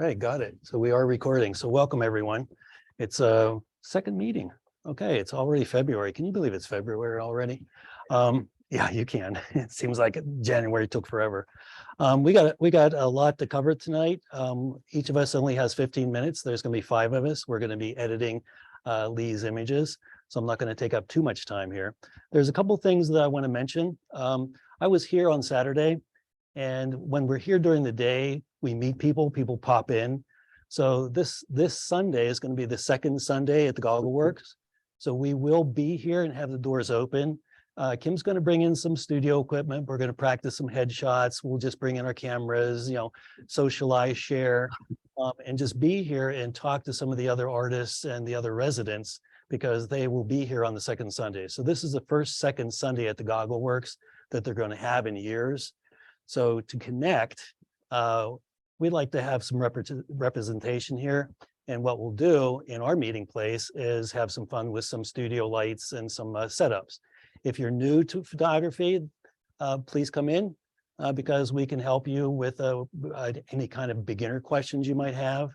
right, got it. So we are recording. So welcome, everyone. It's a second meeting. Okay, it's already February. Can you believe it's February already? Yeah, you can. It seems like January took forever. We got a lot to cover tonight. Each of us only has 15 minutes. There's going to be 5 of us. We're going to be editing Leigh's images, so I'm not going to take up too much time here. There's a couple things that I want to mention. I was here on Saturday, and when we're here during the day, we meet people pop in. So this Sunday is going to be the second Sunday at the Goggle Works. So we will be here and have the doors open. Kim's going to bring in some studio equipment. We're going to practice some headshots. We'll just bring in our cameras, socialize, share, and just be here and talk to some of the other artists and the other residents, because they will be here on the second Sunday. So this is the second Sunday at the Goggle Works that they're going to have in years. So to connect, we'd like to have some representation here. And what we'll do in our meeting place is have some fun with some studio lights and some setups. If you're new to photography, please come in because we can help you with any kind of beginner questions you might have.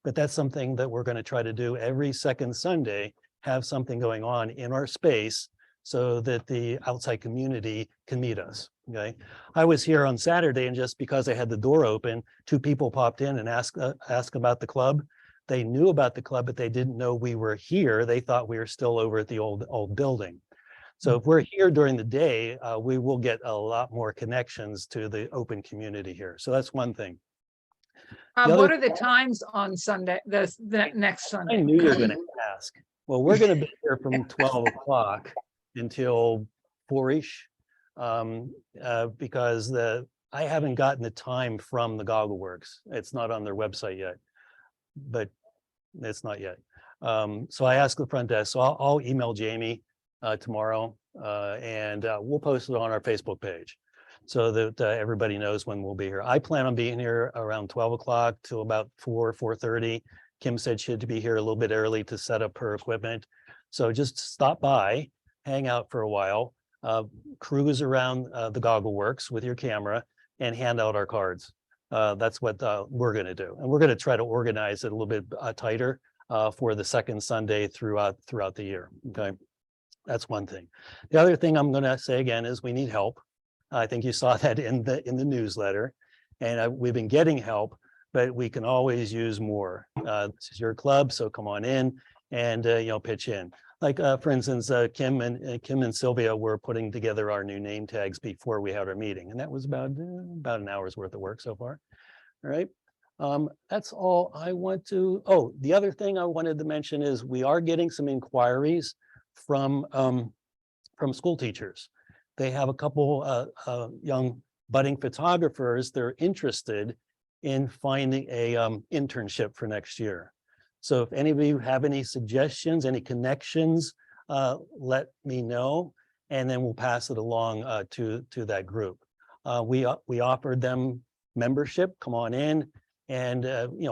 But that's something that we're going to try to do every second Sunday, have something going on in our space so that the outside community can meet us. Okay. I was here on Saturday, and just because I had the door open, 2 people popped in and asked about the club. They knew about the club, but they didn't know we were here. They thought we were still over at the old building. So if we're here during the day, we will get a lot more connections to the open community here. So that's one thing. What are the times on Sunday, the next Sunday? I knew you were going to ask. Well, we're going to be here from 12 o'clock until 4-ish, because I haven't gotten the time from the Goggle Works. It's not on their website yet, but it's not yet. So I asked the front desk, so I'll email Jamie tomorrow, and we'll post it on our Facebook page so that everybody knows when we'll be here. I plan on being here around 12 o'clock till about 4:30. Kim said she had to be here a little bit early to set up her equipment. So just stop by, hang out for a while, cruise around the Goggle Works with your camera, and hand out our cards. That's what we're going to do. And we're going to try to organize it a little bit tighter for the second Sunday throughout the year. Okay. That's one thing. The other thing I'm going to say again is we need help. I think you saw that in the newsletter, and we've been getting help, but we can always use more. This is your club, so come on in and pitch in. Like for instance, Kim and Sylvia were putting together our new name tags before we had our meeting, and that was about an hour's worth of work so far. All right. That's all I want to. Oh, the other thing I wanted to mention is we are getting some inquiries from school teachers. They have a couple young budding photographers. They're interested in finding a internship for next year. So if any of you have any suggestions, any connections, let me know, and then we'll pass it along to that group. We offered them membership. Come on in and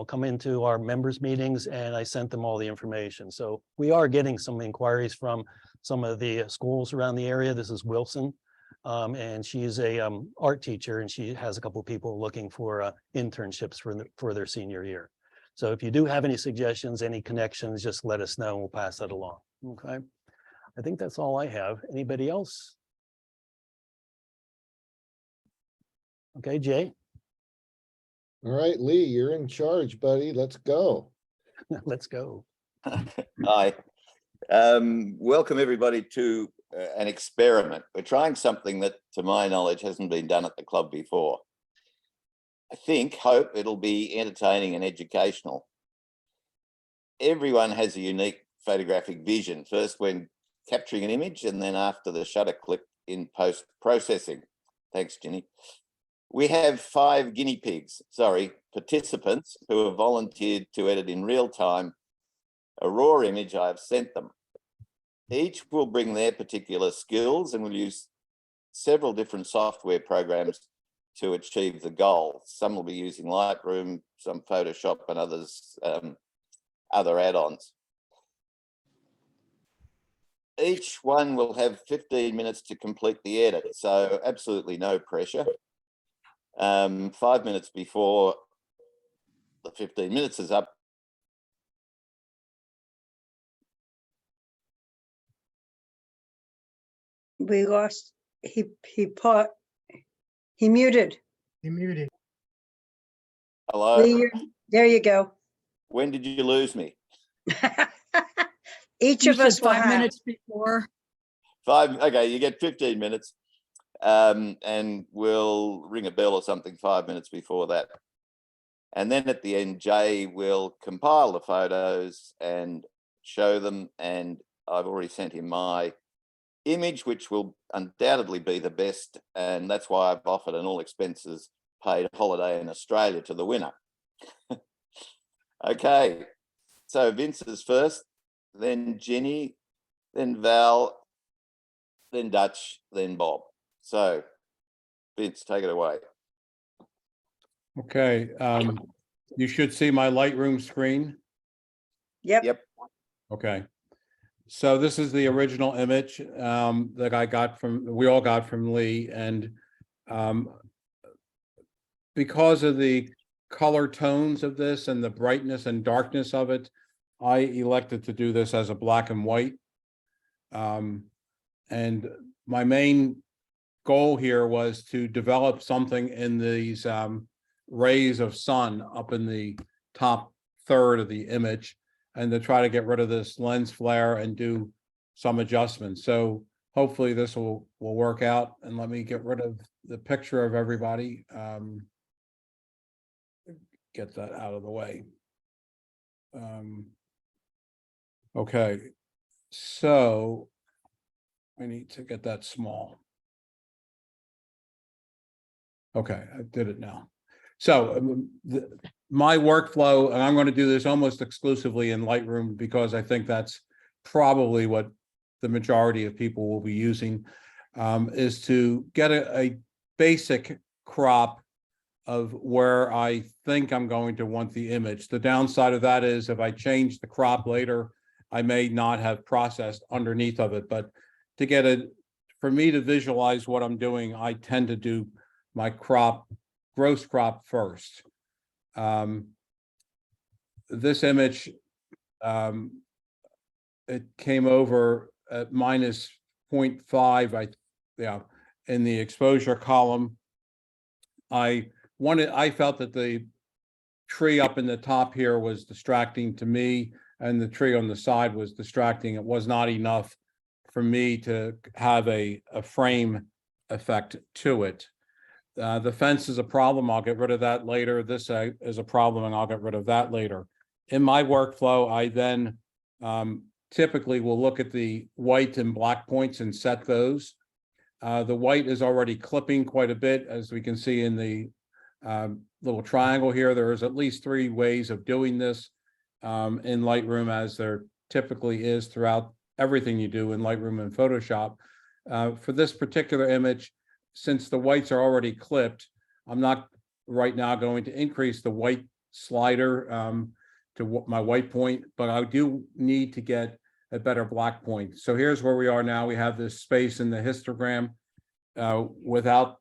come into our members meetings, and I sent them all the information. So we are getting some inquiries from some of the schools around the area. This is Wilson, and she's a art teacher, and she has a couple of people looking for internships for their senior year. So if you do have any suggestions, any connections, just let us know and we'll pass that along. Okay. I think that's all I have. Anybody else? Okay, Jay. All right, Leigh, you're in charge, buddy. Let's go. Let's go. Hi. Welcome everybody to an experiment. We're trying something that, to my knowledge, hasn't been done at the club before. I hope it'll be entertaining and educational. Everyone has a unique photographic vision, first when capturing an image and then after the shutter click in post-processing. Thanks, Ginny. We have 5 participants who have volunteered to edit in real time a raw image I have sent them. Each will bring their particular skills and will use several different software programs to achieve the goal. Some will be using Lightroom, some Photoshop, and others, other add-ons. Each one will have 15 minutes to complete the edit, so absolutely no pressure. 5 minutes before the 15 minutes is up. We lost, he muted. You muted. Hello? Lee, there you go. When did you lose me? Each You of said us will 5 have. minutes before. 5, okay, you get 15 minutes. And we'll ring a bell or something 5 minutes before that. And then at the end, Jay will compile the photos and show them. And I've already sent him my image, which will undoubtedly be the best. And that's why I've offered an all expenses paid holiday in Australia to the winner. Okay, so Vince is first, then Jenny, then Val, then Dutch, then Bob. So Vince, take it away. Okay, you should see my Lightroom screen. Yep. Yep. Okay. So this is the original image that I got we all got from Leigh, and because of the color tones of this and the brightness and darkness of it, I elected to do this as a black and white. And my main goal here was to develop something in these rays of sun up in the top third of the image, and to try to get rid of this lens flare and do some adjustments. So hopefully this will work out. And let me get rid of the picture of everybody. Get that out of the way. Okay, so I need to get that small. Okay, I did it now. So my workflow, and I'm going to do this almost exclusively in Lightroom because I think that's probably what the majority of people will be using, is to get a basic crop of where I think I'm going to want the image. The downside of that is if I change the crop later, I may not have processed underneath of it. But to get for me to visualize what I'm doing, I tend to do my gross crop first. This image, it came over at minus 0.5, in the exposure column. I felt that the tree up in the top here was distracting to me, and the tree on the side was distracting. It was not enough for me to have a frame effect to it. The fence is a problem. I'll get rid of that later. This is a problem, and I'll get rid of that later. In my workflow, I then typically will look at the white and black points and set those. The white is already clipping quite a bit, as we can see in the little triangle here. There is at least 3 ways of doing this in Lightroom, as there typically is throughout everything you do in Lightroom and Photoshop. For this particular image, since the whites are already clipped, I'm not right now going to increase the white slider to my white point, but I do need to get a better black point. So here's where we are now. We have this space in the histogram without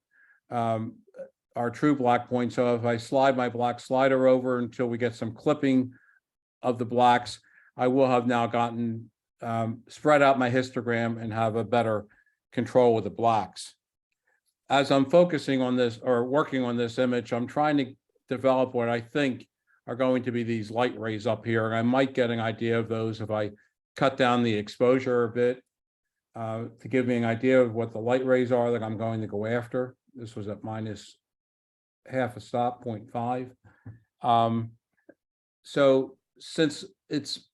our true black point. So if I slide my black slider over until we get some clipping of the blacks, I will have now gotten spread out my histogram and have a better control with the blacks. As I'm focusing on this or working on this image, I'm trying to develop what I think are going to be these light rays up here. And I might get an idea of those if I cut down the exposure a bit to give me an idea of what the light rays are that I'm going to go after. This was at minus half a stop, 0.5. So since it's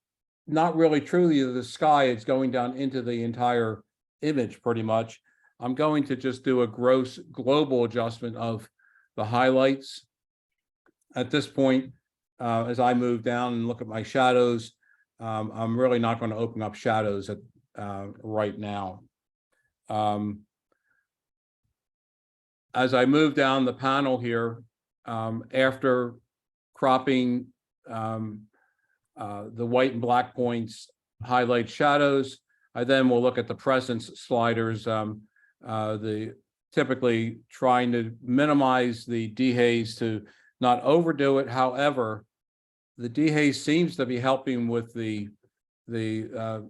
not really truly the sky, it's going down into the entire image pretty much. I'm going to just do a gross global adjustment of the highlights. At this point, as I move down and look at my shadows, I'm really not going to open up shadows right now. As I move down the panel here, after cropping the white and black points, highlight shadows, I then will look at the presence sliders, typically trying to minimize the dehaze to not overdo it. However, the dehaze seems to be helping with the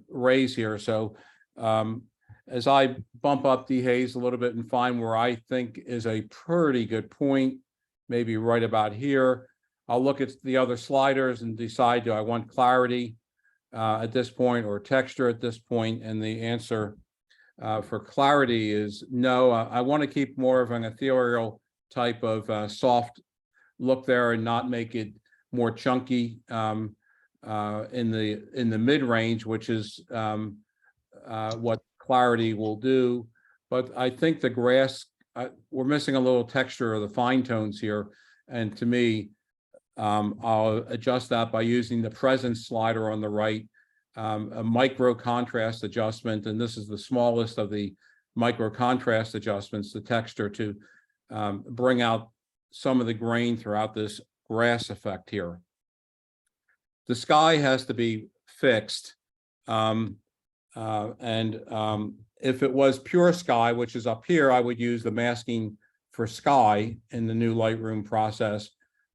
raise here. So as I bump up dehaze a little bit and find where I think is a pretty good point, maybe right about here, I'll look at the other sliders and decide, do I want clarity at this point or texture at this point? And the answer for clarity is no. I want to keep more of an ethereal type of soft look there and not make it more chunky in the mid range, which is what clarity will do. But I think the grass, we're missing a little texture of the fine tones here, and to me, I'll adjust that by using the presence slider on the right, a micro contrast adjustment, and this is the smallest of the micro contrast adjustments, the texture, to bring out some of the grain throughout this grass effect here. The sky has to be fixed, and if it was pure sky, which is up here, I would use the masking for sky in the new Lightroom process,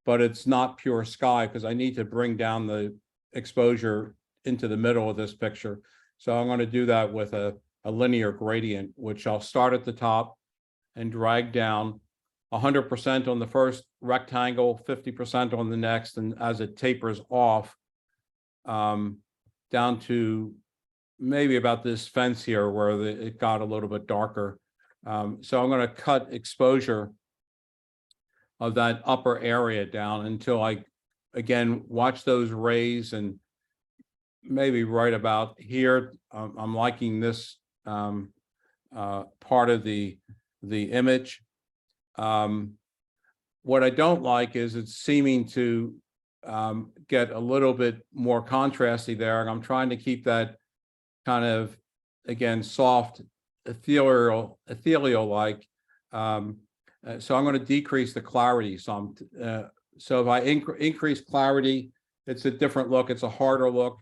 but it's not pure sky because I need to bring down the exposure into the middle of this picture. So I'm going to do that with a linear gradient, which I'll start at the top and drag down 100% on the first rectangle, 50% on the next, and as it tapers off down to maybe about this fence here where it got a little bit darker. So I'm going to cut exposure of that upper area down until I, again, watch those rays, and maybe right about here, I'm liking this part of the image. What I don't like is it's seeming to get a little bit more contrasty there, and I'm trying to keep that kind of, again, soft, ethereal-like. So I'm going to decrease the clarity some. So if I increase clarity, it's a different look. It's a harder look.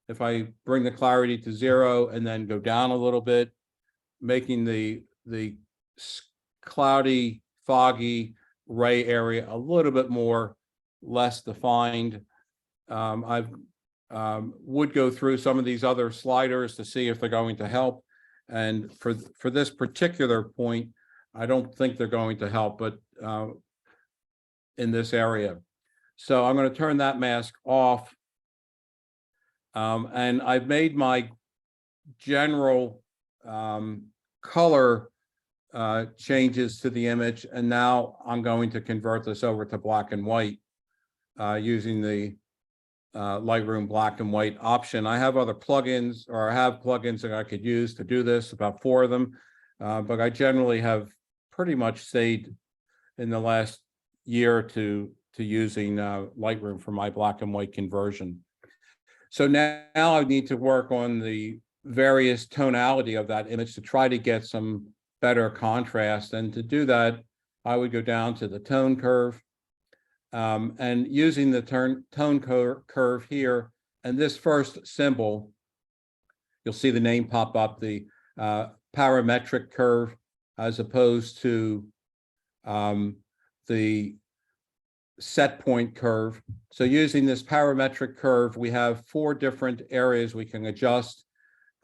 If I bring the clarity to 0 and then go down a little bit, making the cloudy, foggy ray area a little bit more less defined. I would go through some of these other sliders to see if they're going to help. And for this particular point, I don't think they're going to help, but in this area. So I'm going to turn that mask off. And I've made my general color changes to the image, and now I'm going to convert this over to black and white using the Lightroom black and white option. I have other plugins, or I have plugins that I could use to do this, about 4 of them, but I generally have pretty much stayed in the last year to using Lightroom for my black and white conversion. So now I need to work on the various tonality of that image to try to get some better contrast. And to do that, I would go down to the tone curve, and using the tone curve here, and this first symbol, you'll see the name pop up, the parametric curve, as opposed to the set point curve. So using this parametric curve, we have 4 different areas we can adjust,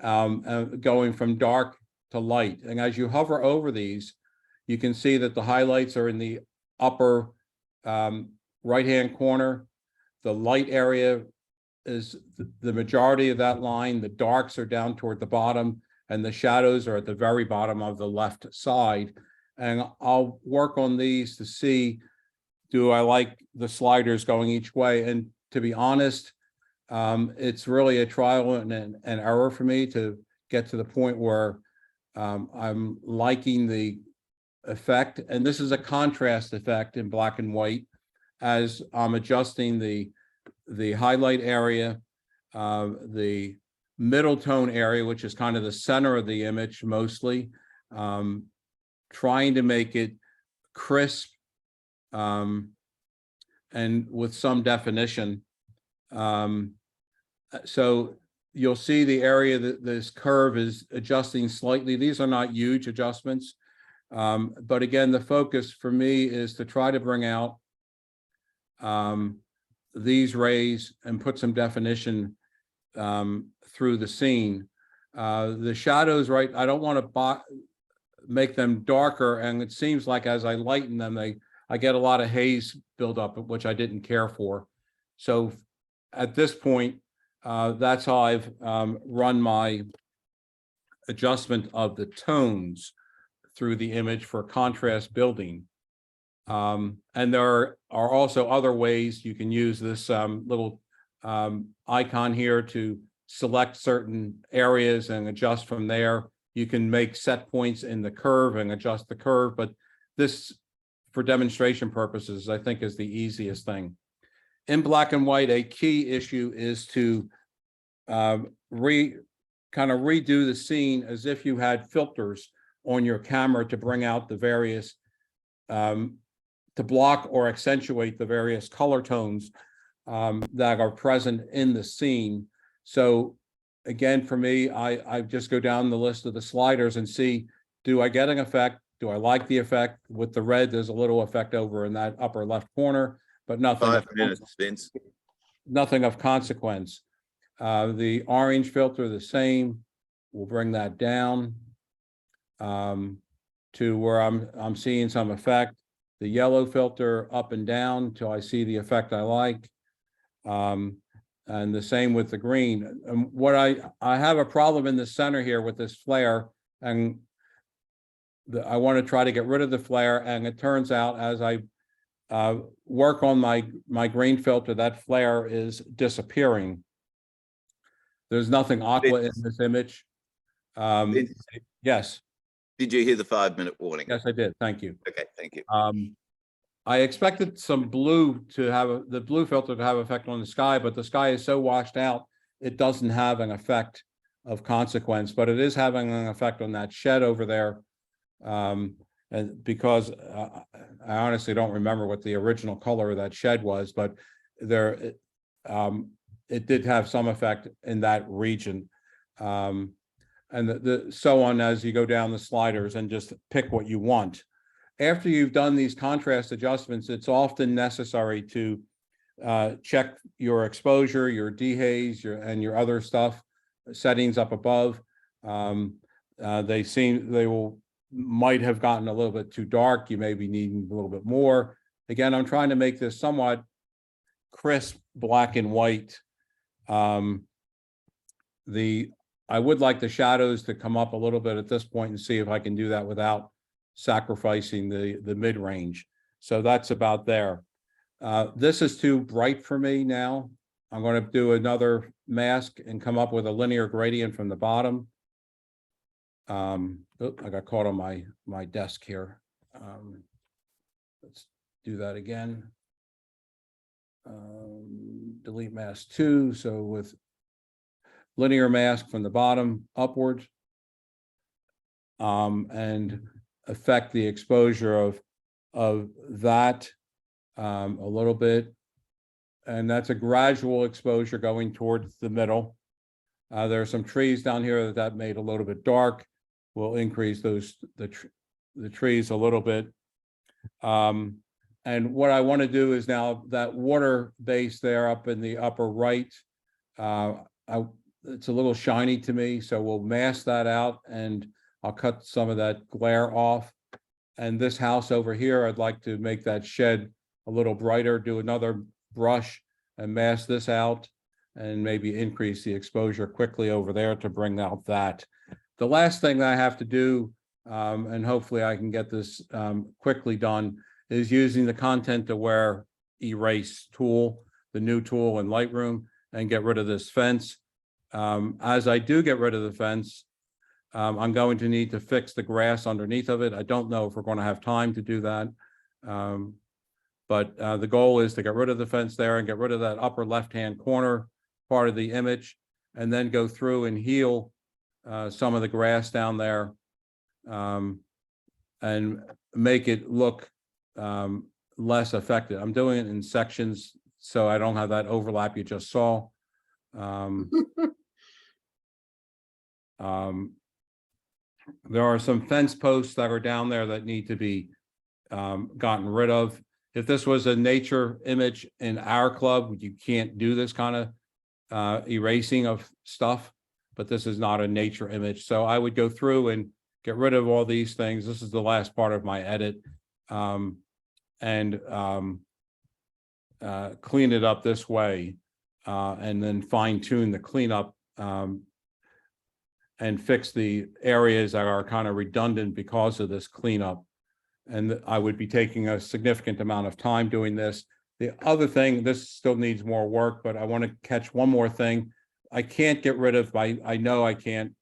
going from dark to light. And as you hover over these, you can see that the highlights are in the upper right-hand corner. The light area is the majority of that line. The darks are down toward the bottom, and the shadows are at the very bottom of the left side. And I'll work on these to see, do I like the sliders going each way? And to be honest, it's really a trial and error for me to get to the point where I'm liking the effect. And this is a contrast effect in black and white, as I'm adjusting the highlight area, the middle tone area, which is kind of the center of the image mostly, trying to make it crisp and with some definition. So you'll see the area that this curve is adjusting slightly. These are not huge adjustments. But again, the focus for me is to try to bring out these rays and put some definition through the scene. The shadows, right, I don't want to make them darker, and it seems like as I lighten them, I get a lot of haze build up, which I didn't care for. So at this point, that's how I've run my adjustment of the tones through the image for contrast building. And there are also other ways you can use this little icon here to select certain areas and adjust from there. You can make set points in the curve and adjust the curve, but this, for demonstration purposes, I think is the easiest thing. In black and white, a key issue is to kind of redo the scene as if you had filters on your camera to bring out the various to block or accentuate the various color tones that are present in the scene. So again, for me, I just go down the list of the sliders and see, do I get an effect? Do I like the effect? With the red, there's a little effect over in that upper left corner, but nothing 5 minutes, Vince. nothing of consequence. The orange filter, the same. We'll bring that down to where I'm seeing some effect. The yellow filter up and down till I see the effect I like. And the same with the green. And what I have a problem in the center here with this flare, and I want to try to get rid of the flare. And it turns out as I work on my green filter, that flare is disappearing. There's nothing aqua in this image. Vince, Yes, did you hear the 5-minute warning? yes, I did. Thank you. Okay, thank you. I expected some blue to have the blue filter to have effect on the sky, but the sky is so washed out, it doesn't have an effect of consequence, but it is having an effect on that shed over there. And because I honestly don't remember what the original color of that shed was, but there, it did have some effect in that region. And so on as you go down the sliders and just pick what you want. After you've done these contrast adjustments, it's often necessary to check your exposure, your dehaze, and your other stuff, settings up above. Might have gotten a little bit too dark. You may be needing a little bit more. Again, I'm trying to make this somewhat crisp, black and white. I would like the shadows to come up a little bit at this point and see if I can do that without sacrificing the mid-range. So that's about there. This is too bright for me now. I'm going to do another mask and come up with a linear gradient from the bottom. I got caught on my desk here. Let's do that again. Delete mask 2. So with linear mask from the bottom upward, and affect the exposure of that a little bit. And that's a gradual exposure going towards the middle. There are some trees down here that made a little bit dark. We'll increase the trees a little bit. And what I want to do is now that water base there up in the upper right, it's a little shiny to me, so we'll mask that out and I'll cut some of that glare off. And this house over here, I'd like to make that shed a little brighter, do another brush and mask this out and maybe increase the exposure quickly over there to bring out that. The last thing that I have to do, and hopefully I can get this quickly done, is using the content aware erase tool, the new tool in Lightroom, and get rid of this fence. As I do get rid of the fence, I'm going to need to fix the grass underneath of it. I don't know if we're going to have time to do that. But the goal is to get rid of the fence there and get rid of that upper left-hand corner part of the image, and then go through and heal some of the grass down there, and make it look less affected. I'm doing it in sections so I don't have that overlap you just saw. There are some fence posts that are down there that need to be gotten rid of. If this was a nature image in our club, you can't do this kind of erasing of stuff, but this is not a nature image. So I would go through and get rid of all these things. This is the last part of my edit. And clean it up this way, and then fine tune the cleanup and fix the areas that are kind of redundant because of this cleanup. And I would be taking a significant amount of time doing this. The other thing, this still needs more work, but I want to catch one more thing. I can't get rid of, I know I can't,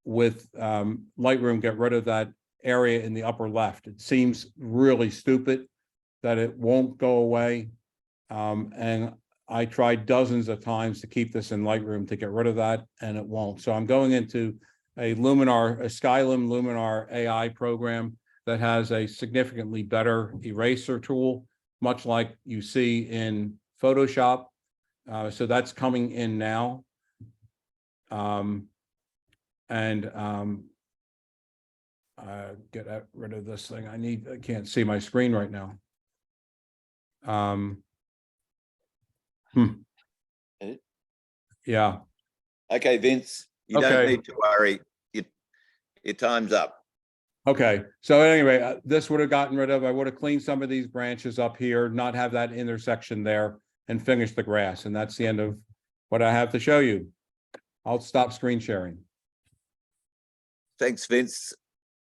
with Lightroom, get rid of that area in the upper left. It seems really stupid that it won't go away. And I tried dozens of times to keep this in Lightroom to get rid of that, and it won't. So I'm going into a Skylum Luminar AI program that has a significantly better eraser tool, much like you see in Photoshop. So that's coming in now. Get rid of this thing. I can't see my screen right now. Yeah. Okay, Vince, you don't Okay. need to worry. Your time's up. Okay. So anyway, this would have gotten rid of, I would have cleaned some of these branches up here, not have that intersection there, and finish the grass. And that's the end of what I have to show you. I'll stop screen sharing. Thanks, Vince.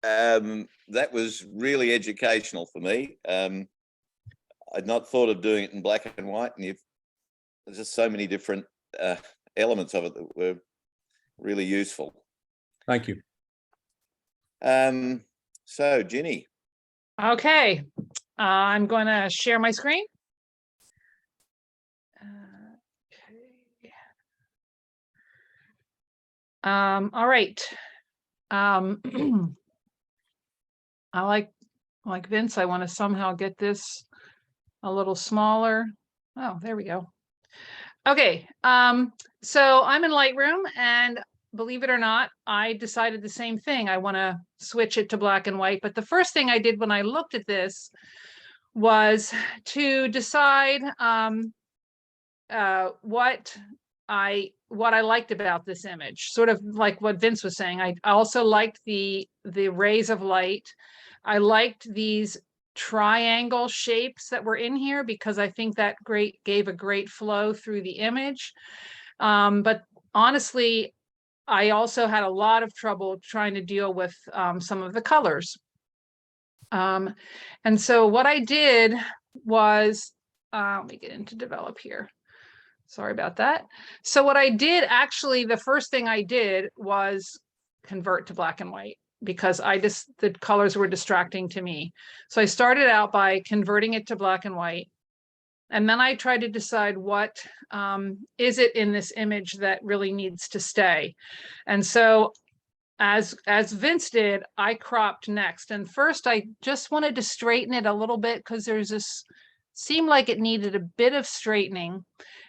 That was really educational for me. I'd not thought of doing it in black and white, and there's just so many different elements of it that were really useful. Thank you. So, Ginny. Okay, I'm going to share my screen. Okay. All right. I like Vince, I want to somehow get this a little smaller. Oh, there we go. Okay, so I'm in Lightroom, and believe it or not, I decided the same thing. I want to switch it to black and white. But the first thing I did when I looked at this was to decide what I liked about this image, sort of like what Vince was saying. I also liked the rays of light. I liked these triangle shapes that were in here because I think that gave a great flow through the image. But honestly, I also had a lot of trouble trying to deal with some of the colors. And so what I did was, let me get into develop here. Sorry about that. So what I did, actually, the first thing I did was convert to black and white because the colors were distracting to me. So I started out by converting it to black and white. And then I tried to decide what is it in this image that really needs to stay. And so as Vince did, I cropped next. And first I just wanted to straighten it a little bit because there's this, seemed like it needed a bit of straightening.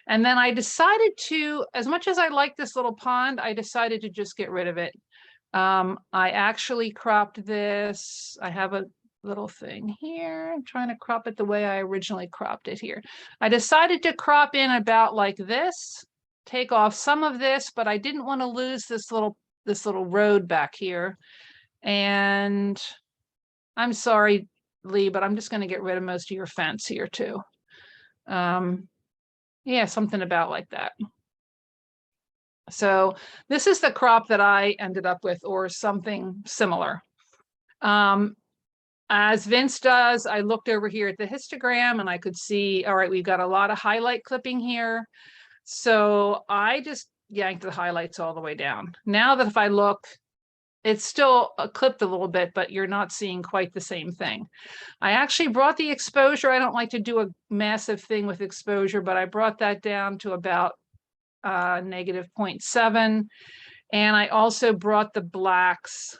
And then I decided to, as much as I like this little pond, I decided to just get rid of it. I actually cropped this. I have a little thing here. I'm trying to crop it the way I originally cropped it here. I decided to crop in about like this, take off some of this, but I didn't want to lose this little road back here. And I'm sorry, Lee, but I'm just going to get rid of most of your fence here too. Yeah, something about like that. So this is the crop that I ended up with, or something similar. As Vince does, I looked over here at the histogram and I could see, all right, we've got a lot of highlight clipping here. So I just yanked the highlights all the way down. Now that if I look, it's still clipped a little bit, but you're not seeing quite the same thing. I actually brought the exposure. I don't like to do a massive thing with exposure, but I brought that down to about negative 0.7. And I also brought the blacks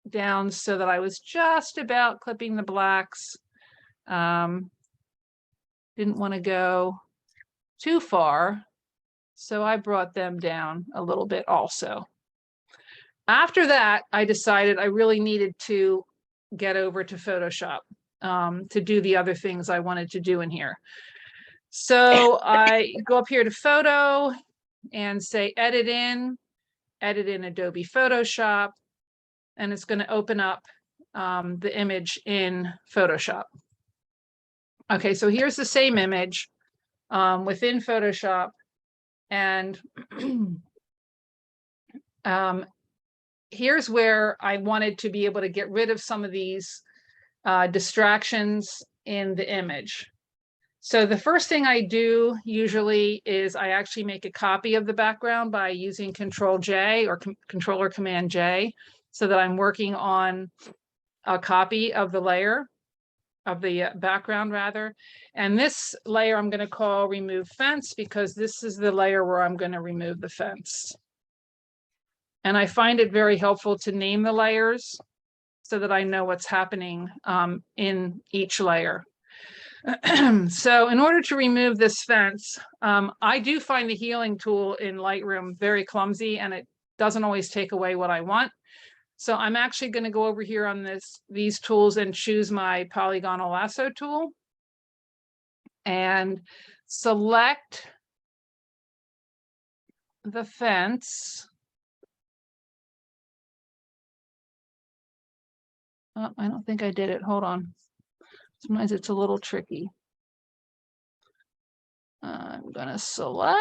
down so that I was just about clipping the blacks. Didn't want to go too far. So I brought them down a little bit also. After that, I decided I really needed to get over to Photoshop. to do the other things I wanted to do in here. So I go up here to photo and say edit in Adobe Photoshop, and it's going to open up the image in Photoshop. Okay, so here's the same image within Photoshop, and here's where I wanted to be able to get rid of some of these distractions in the image. So the first thing I do usually is I actually make a copy of the background by using Control J or Control or Command J, so that I'm working on a copy of the layer, of the background rather. And this layer I'm going to call Remove Fence, because this is the layer where I'm going to remove the fence. And I find it very helpful to name the layers so that I know what's happening in each layer. So in order to remove this fence, I do find the healing tool in Lightroom very clumsy, and it doesn't always take away what I want. So I'm actually going to go over here on these tools and choose my polygonal lasso tool and select the fence. Oh, I don't think I did it. Hold on. Sometimes it's a little tricky. I'm going to select.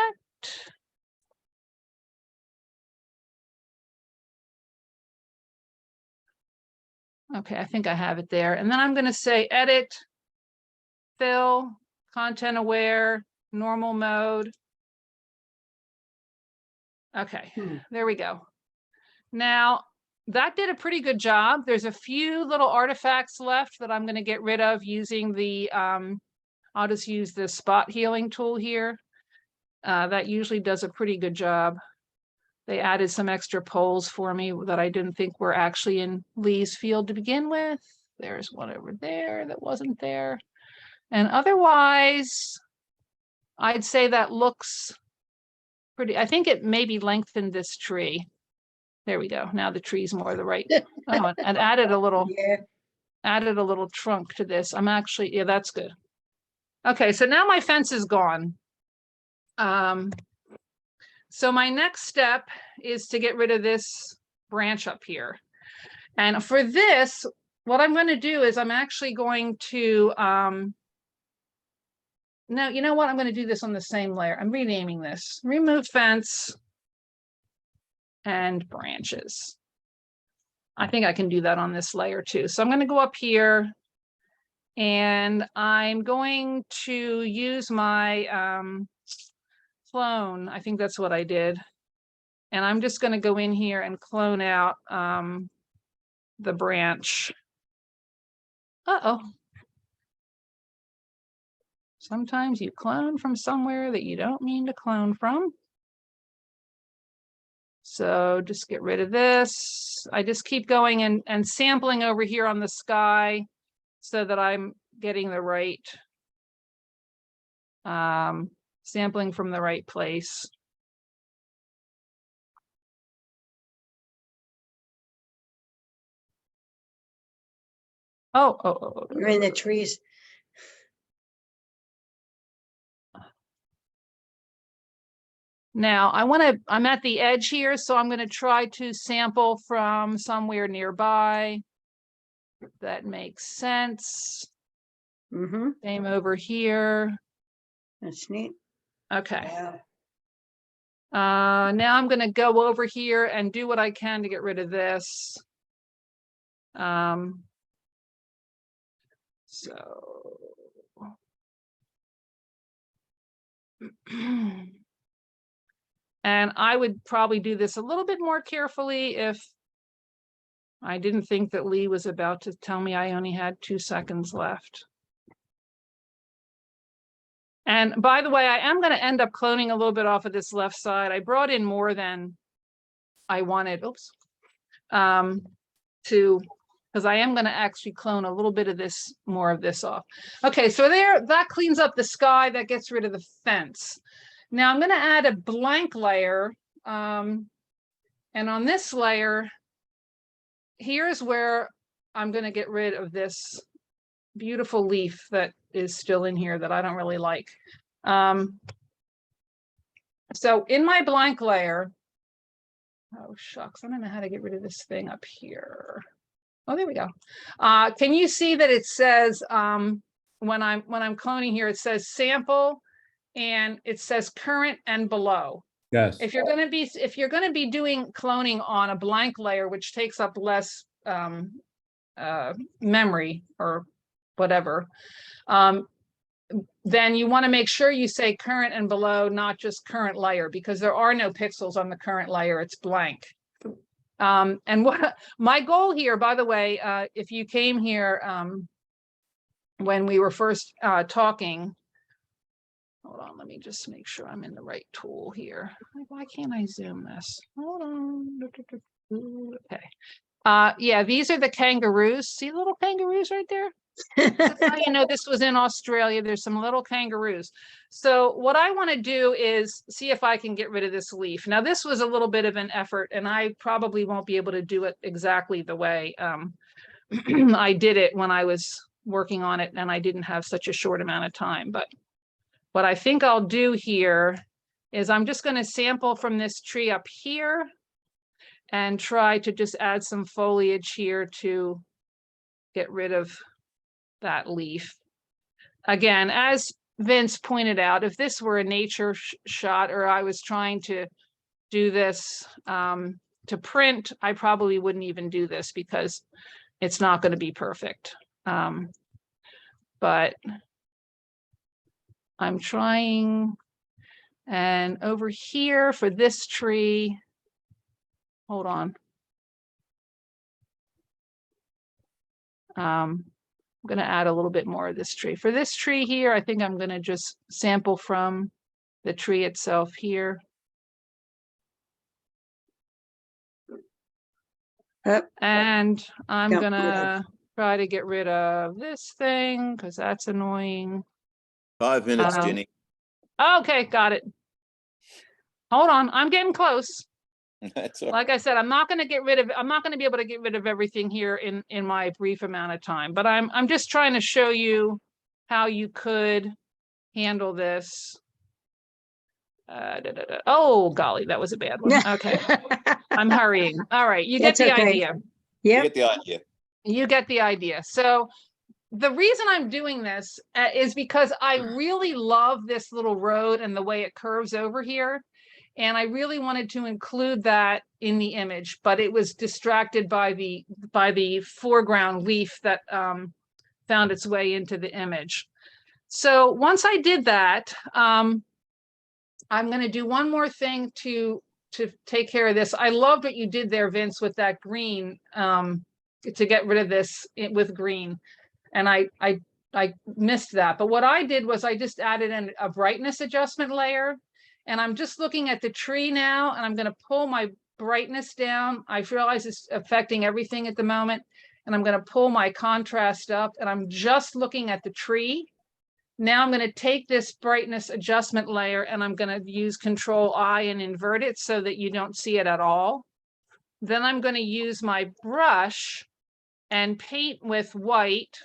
Okay, I think I have it there. And then I'm going to say edit, fill, content aware, normal mode. Okay, there we go. Now, that did a pretty good job. There's a few little artifacts left that I'm going to get rid of using the, I'll just use the spot healing tool here. That usually does a pretty good job. They added some extra poles for me that I didn't think were actually in Leigh's field to begin with. There's one over there that wasn't there. And otherwise, I'd say that looks pretty. I think it maybe lengthened this tree. There we go. Now the tree's more the right. Oh, and added a little, added a little trunk to this. I'm actually, yeah, that's good. Okay, so now my fence is gone. So my next step is to get rid of this branch up here. And for this, what I'm going to do is I'm actually going to, no, you know what? I'm going to do this on the same layer. I'm renaming this. Remove fence and branches. I think I can do that on this layer too. So I'm going to go up here and I'm going to use my clone. I think that's what I did. And I'm just going to go in here and clone out the branch. Uh-oh. Sometimes you clone from somewhere that you don't mean to clone from. So just get rid of this. I just keep going and sampling over here on the sky so that I'm getting the right, sampling from the right place. Oh. You're in the trees. Now I'm at the edge here, so I'm going to try to sample from somewhere nearby. That makes sense. Mm-hmm. Same over here. That's neat. Okay. Yeah. Now I'm going to go over here and do what I can to get rid of this. So. And I would probably do this a little bit more carefully if I didn't think that Leigh was about to tell me I only had 2 seconds left. And by the way, I am going to end up cloning a little bit off of this left side. I brought in more than I wanted. Oops. Because I am going to actually clone a little bit of this, more of this off. Okay, so there, that cleans up the sky. That gets rid of the fence. Now I'm going to add a blank layer. And on this layer, here's where I'm going to get rid of this beautiful leaf that is still in here that I don't really like. So in my blank layer, oh shucks, I don't know how to get rid of this thing up here. Oh, there we go. Can you see that it says when I'm cloning here, it says sample and it says current and below. Yes. If you're going to be doing cloning on a blank layer, which takes up less memory or whatever, then you want to make sure you say current and below, not just current layer, because there are no pixels on the current layer. It's blank. And what my goal here, by the way, if you came here when we were first talking, hold on, let me just make sure I'm in the right tool here. Why can't I zoom this? Hold on. Okay. Yeah, these are the kangaroos. See little kangaroos right there? That's how you know this was in Australia. There's some little kangaroos. So what I want to do is see if I can get rid of this leaf. Now, this was a little bit of an effort, and I probably won't be able to do it exactly the way I did it when I was working on it, and I didn't have such a short amount of time. But what I think I'll do here is I'm just going to sample from this tree up here and try to just add some foliage here to get rid of that leaf. Again, as Vince pointed out, if this were a nature shot or I was trying to do this to print, I probably wouldn't even do this because it's not going to be perfect. But I'm trying, and over here for this tree, hold on. I'm going to add a little bit more of this tree. For this tree here, I think I'm going to just sample from the tree itself here. And I'm Got going rid to of. try to get rid of this thing because that's annoying. 5 minutes, Jenny. Okay, got it. Hold on, I'm getting close. That's all right. Like I said, I'm not going to be able to get rid of everything here in my brief amount of time, but I'm just trying to show you how you could handle this. Oh golly, that was a bad one. Okay, I'm hurrying. All right, you get That's the okay. idea. You Yep. get the idea. You get the idea. So the reason I'm doing this is because I really love this little road and the way it curves over here. And I really wanted to include that in the image, but it was distracted by the foreground leaf that found its way into the image. So once I did that, I'm going to do one more thing to take care of this. I loved what you did there, Vince, with that green, to get rid of this with green. And I missed that. But what I did was I just added in a brightness adjustment layer. And I'm just looking at the tree now, and I'm going to pull my brightness down. I realize it's affecting everything at the moment. And I'm going to pull my contrast up, and I'm just looking at the tree. Now I'm going to take this brightness adjustment layer, and I'm going to use Control-I and invert it so that you don't see it at all. Then I'm going to use my brush and paint with white.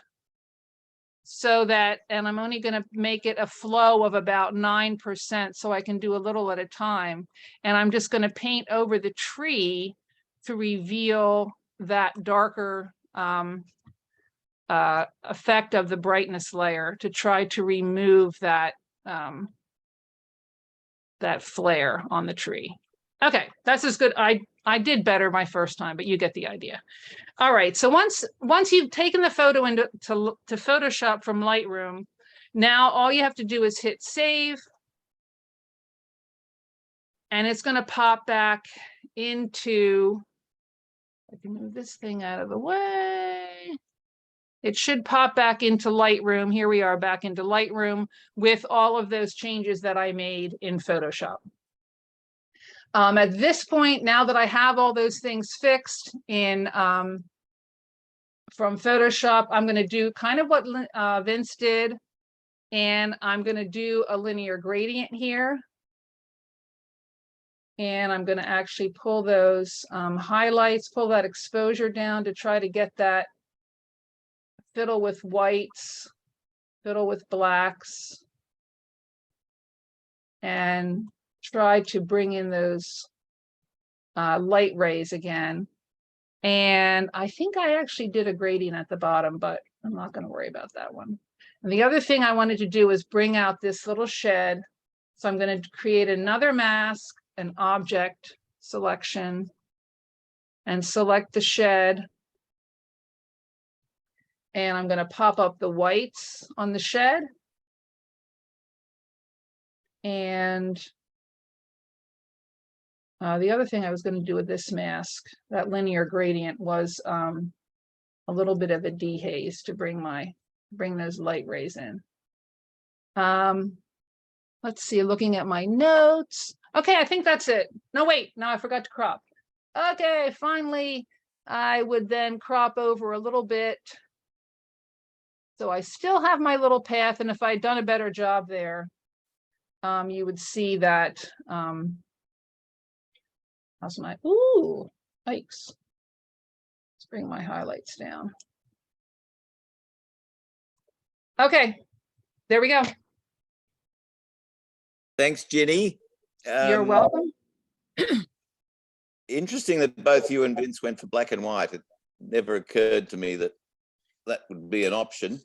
So that, and I'm only going to make it a flow of about 9%, so I can do a little at a time. And I'm just going to paint over the tree to reveal that darker effect of the brightness layer to try to remove that that flare on the tree. Okay, that's as good. I did better my first time, but you get the idea. All right, so once you've taken the photo into Photoshop from Lightroom, now all you have to do is hit save, and it's going to pop back into, I can move this thing out of the way. It should pop back into Lightroom. Here we are back into Lightroom with all of those changes that I made in Photoshop. At this point, now that I have all those things fixed in from Photoshop, I'm going to do kind of what Vince did, and I'm going to do a linear gradient here. And I'm going to actually pull those highlights, pull that exposure down to try to get that fiddle with whites, fiddle with blacks, and try to bring in those light rays again. And I think I actually did a gradient at the bottom, but I'm not going to worry about that one. And the other thing I wanted to do is bring out this little shed. So I'm going to create another mask, an object selection, and select the shed. And I'm going to pop up the whites on the shed. And the other thing I was going to do with this mask, that linear gradient, was a little bit of a dehaze to bring those light rays in. Let's see, looking at my notes. Okay, I think that's it. No, wait, no, I forgot to crop. Okay, finally, I would then crop over a little bit. So I still have my little path, and if I'd done a better job there, you would see that. How's my, ooh, yikes. Let's bring my highlights down. Okay, there we go. Thanks, Ginny. You're welcome. Interesting that both you and Vince went for black and white. It never occurred to me that that would be an option.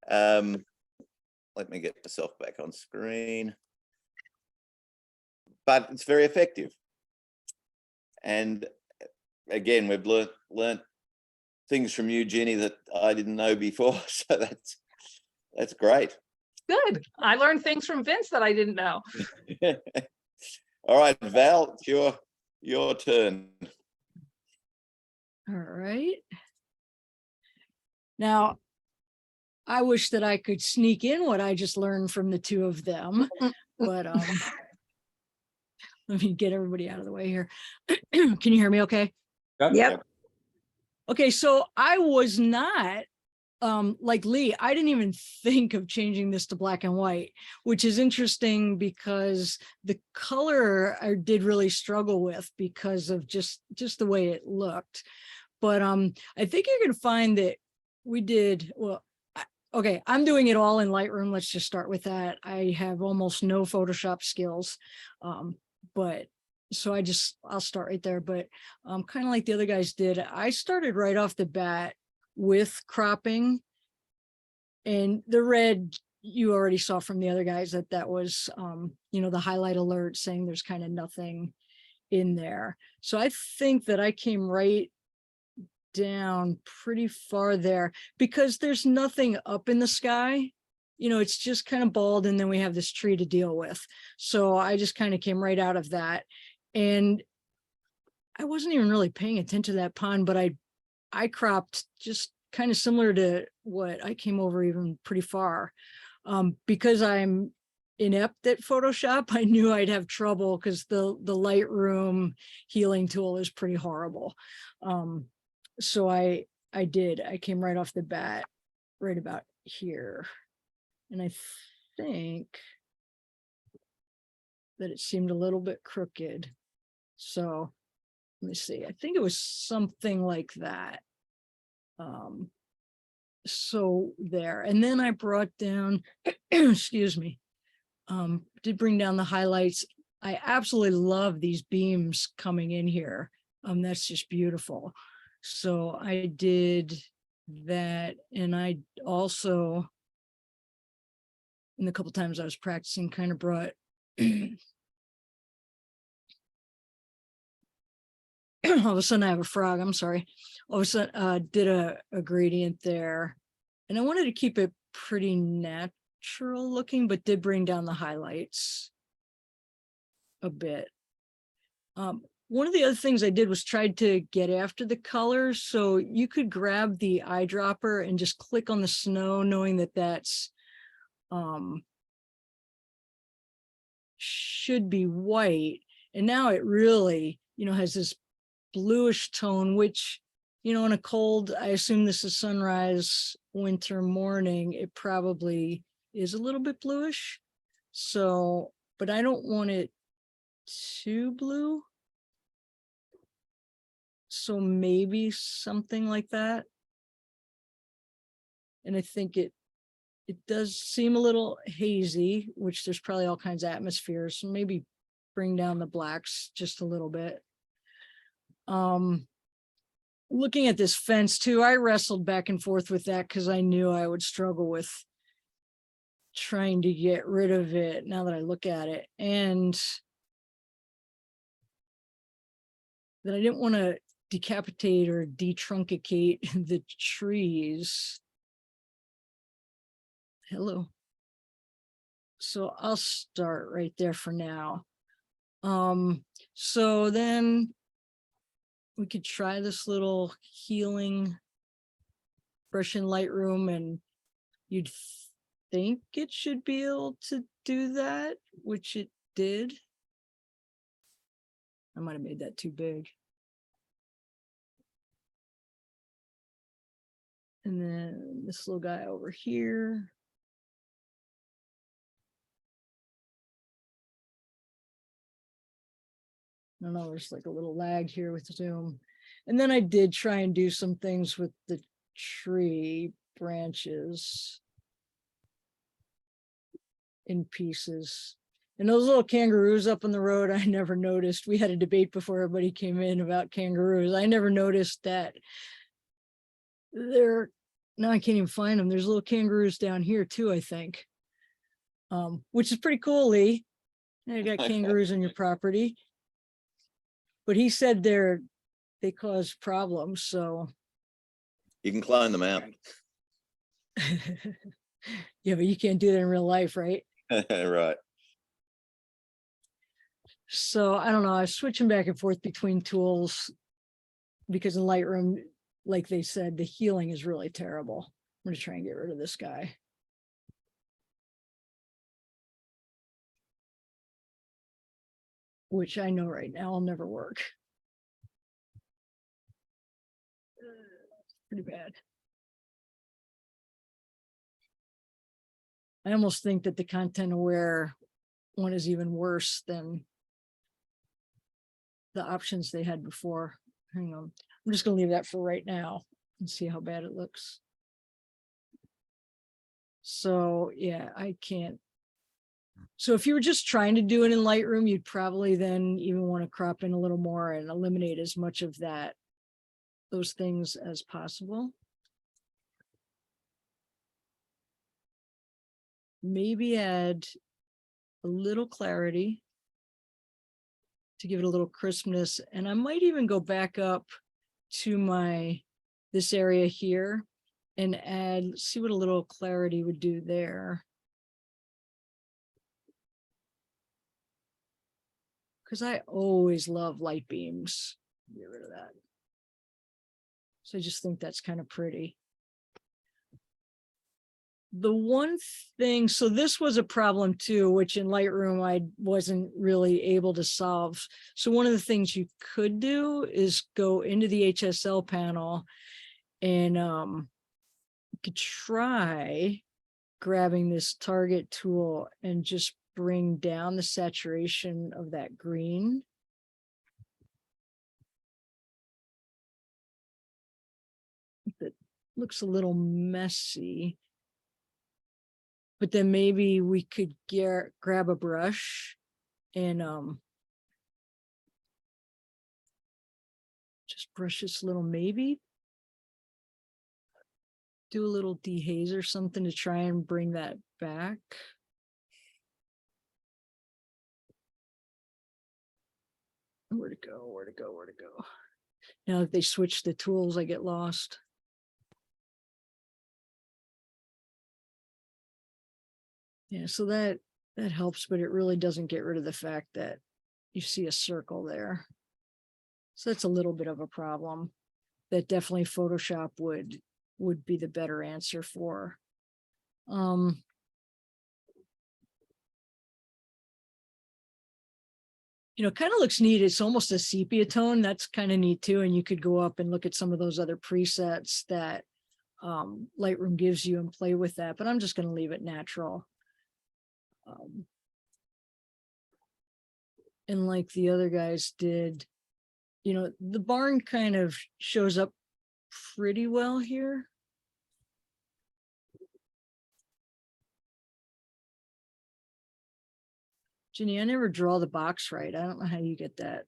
Let me get myself back on screen. But it's very effective. And again, we've learnt things from you, Ginny, that I didn't know before. So that's great. Good. I learned things from Vince that I didn't know. All right, Val, it's your turn. All right. Now, I wish that I could sneak in what I just learned from the two of them, but let me get everybody out of the way here. Can you hear me okay? Yep. Okay, so I was not like Leigh, I didn't even think of changing this to black and white, which is interesting because the color I did really struggle with because of just the way it looked. But I think you're going to find that we did well. Okay, I'm doing it all in Lightroom. Let's just start with that. I have almost no Photoshop skills, but so I'll start right there. But kind of like the other guys did, I started right off the bat with cropping, and the red you already saw from the other guys that was the highlight alert saying there's kind of nothing in there. So I think that I came right down pretty far there because there's nothing up in the sky. It's just kind of bald, and then we have this tree to deal with. So I just kind of came right out of that, and I wasn't even really paying attention to that pond, but I cropped just kind of similar to what I came over, even pretty far. Because I'm inept at Photoshop, I knew I'd have trouble because the Lightroom healing tool is pretty horrible. So I came right off the bat, right about here. And I think that it seemed a little bit crooked. So let me see, I think it was something like that. So there, and then I brought down, excuse me, did bring down the highlights. I absolutely love these beams coming in here. That's just beautiful. So I did that, and I also, in the couple times I was practicing, kind of brought all of a sudden I have a frog, I'm sorry. All of a sudden did a gradient there, and I wanted to keep it pretty natural looking, but did bring down the highlights a bit. One of the other things I did was tried to get after the colors. So you could grab the eyedropper and just click on the snow, knowing that that's should be white. And now it really, has this bluish tone, which, in a cold, I assume this is sunrise winter morning, it probably is a little bit bluish. So, but I don't want it too blue. So maybe something like that. And I think it does seem a little hazy, which there's probably all kinds of atmospheres. So maybe bring down the blacks just a little bit. Looking at this fence too, I wrestled back and forth with that because I knew I would struggle with trying to get rid of it now that I look at it. And that I didn't want to decapitate or detruncate the trees. Hello. So I'll start right there for now. So then we could try this little healing brush in Lightroom, and you'd think it should be able to do that, which it did. I might have made that too big. And then this little guy over here. I don't know, there's like a little lag here with Zoom. And then I did try and do some things with the tree branches in pieces. And those little kangaroos up on the road, I never noticed. We had a debate before everybody came in about kangaroos. I never noticed that now I can't even find them. There's little kangaroos down here too, I think. Which is pretty cool, Lee. You got kangaroos on your property. But he said they cause problems, so. You can clone them out. Yeah, but you can't do that in real life, right? Right. So I don't know, I was switching back and forth between tools because in Lightroom, like they said, the healing is really terrible. I'm gonna try and get rid of this guy. Which I know right now will never work. Pretty bad. I almost think that the content aware one is even worse than the options they had before. Hang on. I'm just going to leave that for right now and see how bad it looks. So yeah, I can't. So if you were just trying to do it in Lightroom, you'd probably then even want to crop in a little more and eliminate as much of those things as possible. Maybe add a little clarity to give it a little crispness. And I might even go back up to this area here and see what a little clarity would do there. Because I always love light beams. Get rid of that. So I just think that's kind of pretty. The one thing, so this was a problem too, which in Lightroom I wasn't really able to solve. So one of the things you could do is go into the HSL panel and you could try grabbing this target tool and just bring down the saturation of that green. That looks a little messy. But then maybe we could grab a brush and just brush this little, maybe do a little dehaze or something to try and bring that back. Where'd it go? Where'd it go? Where'd it go? Now that they switch the tools, I get lost. Yeah, so that helps, but it really doesn't get rid of the fact that you see a circle there. So that's a little bit of a problem that definitely Photoshop would be the better answer for. You know, kind of looks neat. It's almost a sepia tone. That's kind of neat too. And you could go up and look at some of those other presets that Lightroom gives you and play with that, but I'm just going to leave it natural. And like the other guys did, you know, the barn kind of shows up pretty well here. Ginny, I never draw the box right. I don't know how you get that.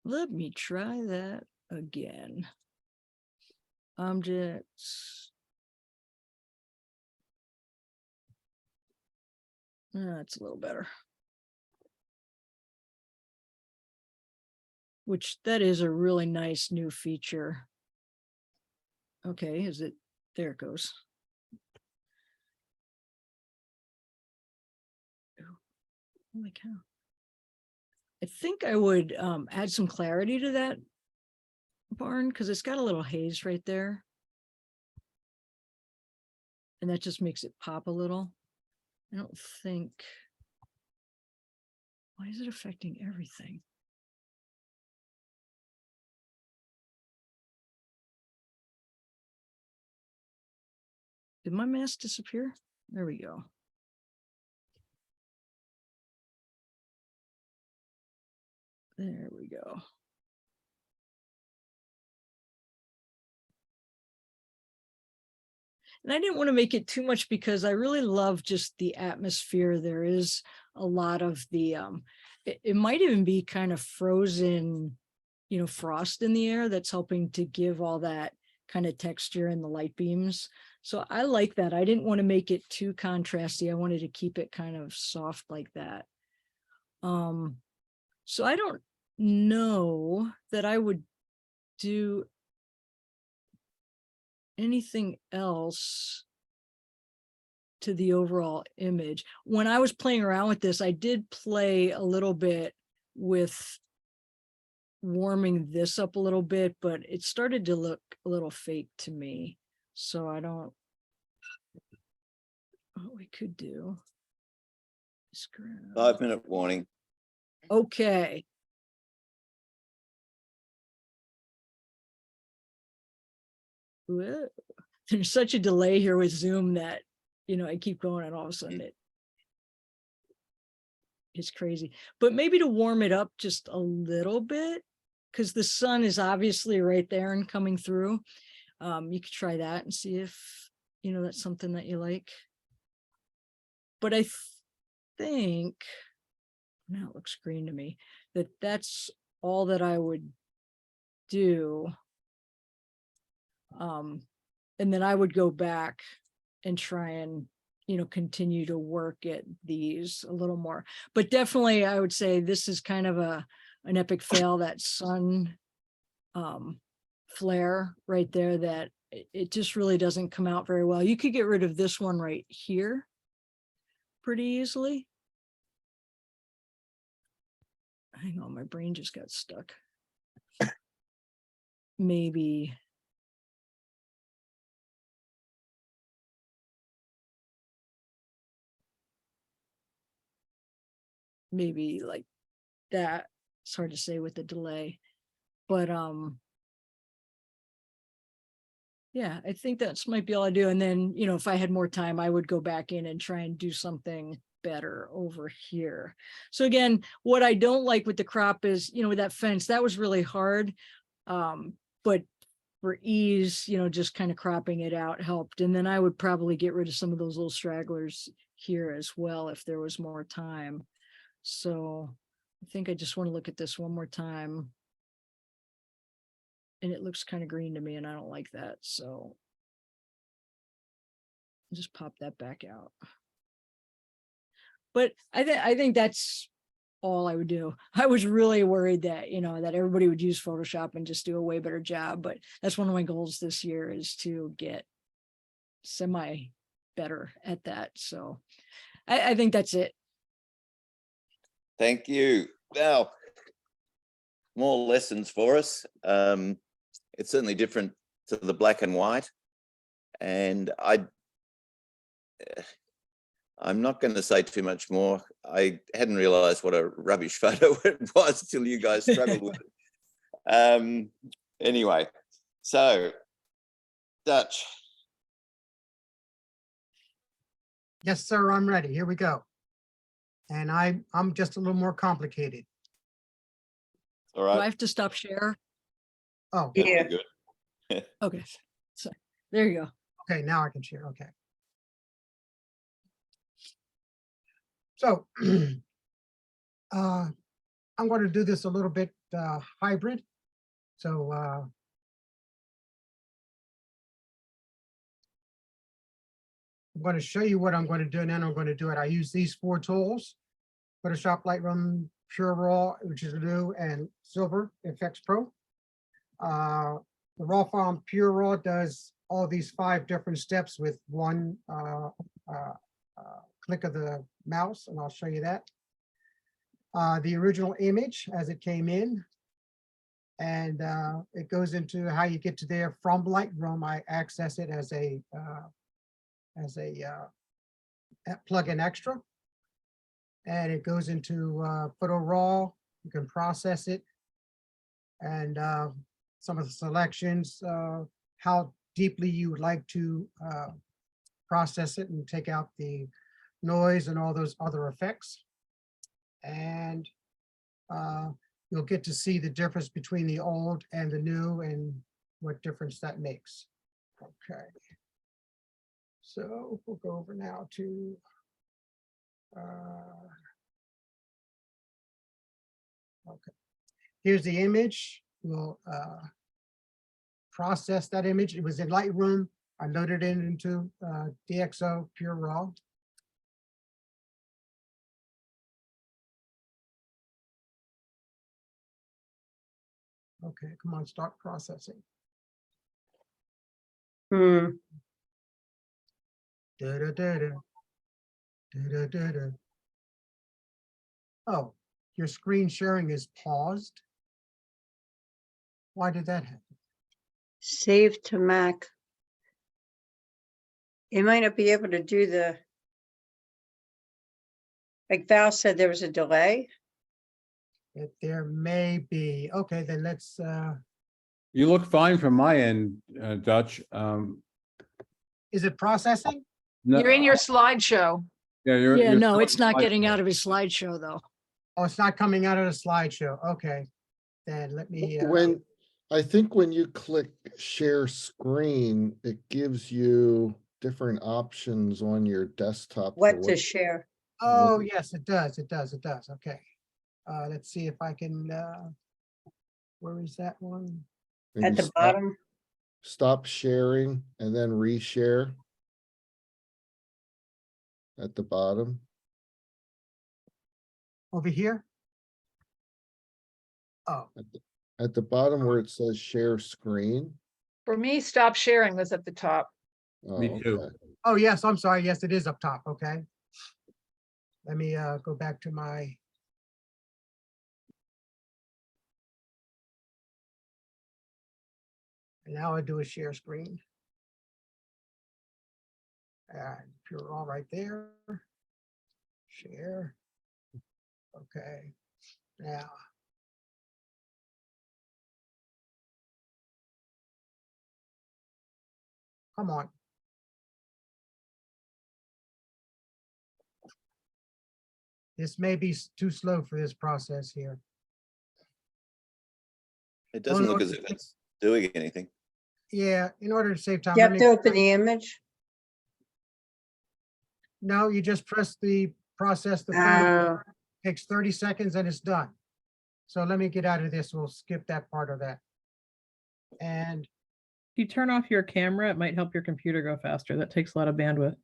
Let me try that again. Objects. That's a little better. Which that is a really nice new feature. Okay, is it? There it goes. Oh, holy cow. I think I would add some clarity to that barn because it's got a little haze right there. And that just makes it pop a little. I don't think. Why is it affecting everything? Did my mask disappear? There we go. There we go. And I didn't want to make it too much because I really love just the atmosphere. There is a lot of the, it might even be kind of frozen, frost in the air that's helping to give all that kind of texture in the light beams. So I like that. I didn't want to make it too contrasty. I wanted to keep it kind of soft like that. So I don't know that I would do anything else to the overall image. When I was playing around with this, I did play a little bit with warming this up a little bit, but it started to look a little fake to me. So I don't, what we could do is grab. 5-minute warning. Okay. Whoa. There's such a delay here with Zoom that, I keep going and all of a sudden it's crazy. But maybe to warm it up just a little bit, because the sun is obviously right there and coming through. You could try that and see if, that's something that you like. But I think, now it looks green to me, that's all that I would do. And then I would go back and try and, continue to work at these a little more. But definitely I would say this is kind of an epic fail, that sun flare right there, that it just really doesn't come out very well. You could get rid of this one right here pretty easily. Hang on, my brain just got stuck. Maybe like that. It's hard to say with the delay, but yeah, I think that's might be all I do. And then, if I had more time, I would go back in and try and do something better over here. So again, what I don't like with the crop is, with that fence, that was really hard. But for ease, just kind of cropping it out helped. And then I would probably get rid of some of those little stragglers here as well if there was more time. So I think I just want to look at this one more time. And it looks kind of green to me and I don't like that. So I'll just pop that back out. But I think that's all I would do. I was really worried that, that everybody would use Photoshop and just do a way better job. But that's one of my goals this year, is to get semi better at that. So I think that's it. Thank you. Now, more lessons for us. It's certainly different to the black and white. And I'm not going to say too much more. I hadn't realized what a rubbish photo it was till you guys struggled with it. Anyway, so Dutch. Yes, sir, I'm ready. Here we go. And I'm just a little more complicated. All Do I right. have to stop share? Oh, That'd be Yeah. good. Okay, so there you go. okay, now I can share, okay. So, I'm going to do this a little bit hybrid. So, I'm going to show you what I'm going to do, and then I'm going to do it. I use these 4 tools: Photoshop Lightroom Pure Raw, which is new, and Silver FX Pro. The raw file Pure Raw does all these 5 different steps with one click of the mouse, and I'll show you that. The original image as it came in, and it goes into how you get to there from Lightroom. I access it as a plugin extra, and it goes into Photo Raw. You can process it, and some of the selections, how deeply you would like to process it and take out the noise and all those other effects. And you'll get to see the difference between the old and the new and what difference that makes. Okay. So we'll go over now to okay. Here's the image. We'll process that image. It was in Lightroom. I loaded it into DxO Pure Raw. Okay, come on, start processing. Hmm. Da-da-da-da. Da-da-da-da. Oh, your screen sharing is paused. Why did that happen? Save to Mac. It might not be able to do the, like Val said, there was a delay. There may be. Okay, then let's You look fine from my end, Dutch. is it processing? No, You're in your slideshow. yeah, Yeah, you're no, still it's not in getting slideshow. out of his slideshow though. Oh, it's not coming out of the slideshow. Okay, then let me When, I think when you click share screen, it gives you different options on your desktop. for What to share. oh, yes, it does. It does. It does. Okay. Let's see if I can where is that one? maybe At the stop- bottom, Stop sharing and then reshare. At the bottom. Over here? Oh, At the bottom where it says share screen. For me, stop sharing was at the top. Oh, Me too. okay. oh, yes, I'm sorry. Yes, it is up top. Okay. Let me go back to my and now I do a share screen. And you're all right there. Share. Okay. Now. Come on. This may be too slow for this process here. It doesn't no, look as if it's doing anything. Yeah, in order to save time. you let have me- to open the image. No, you just press the process. The phone Oh, takes 30 seconds and it's done. So let me get out of this. We'll skip that part of that. And If you turn off your camera, it might help your computer go faster. That takes a lot of bandwidth.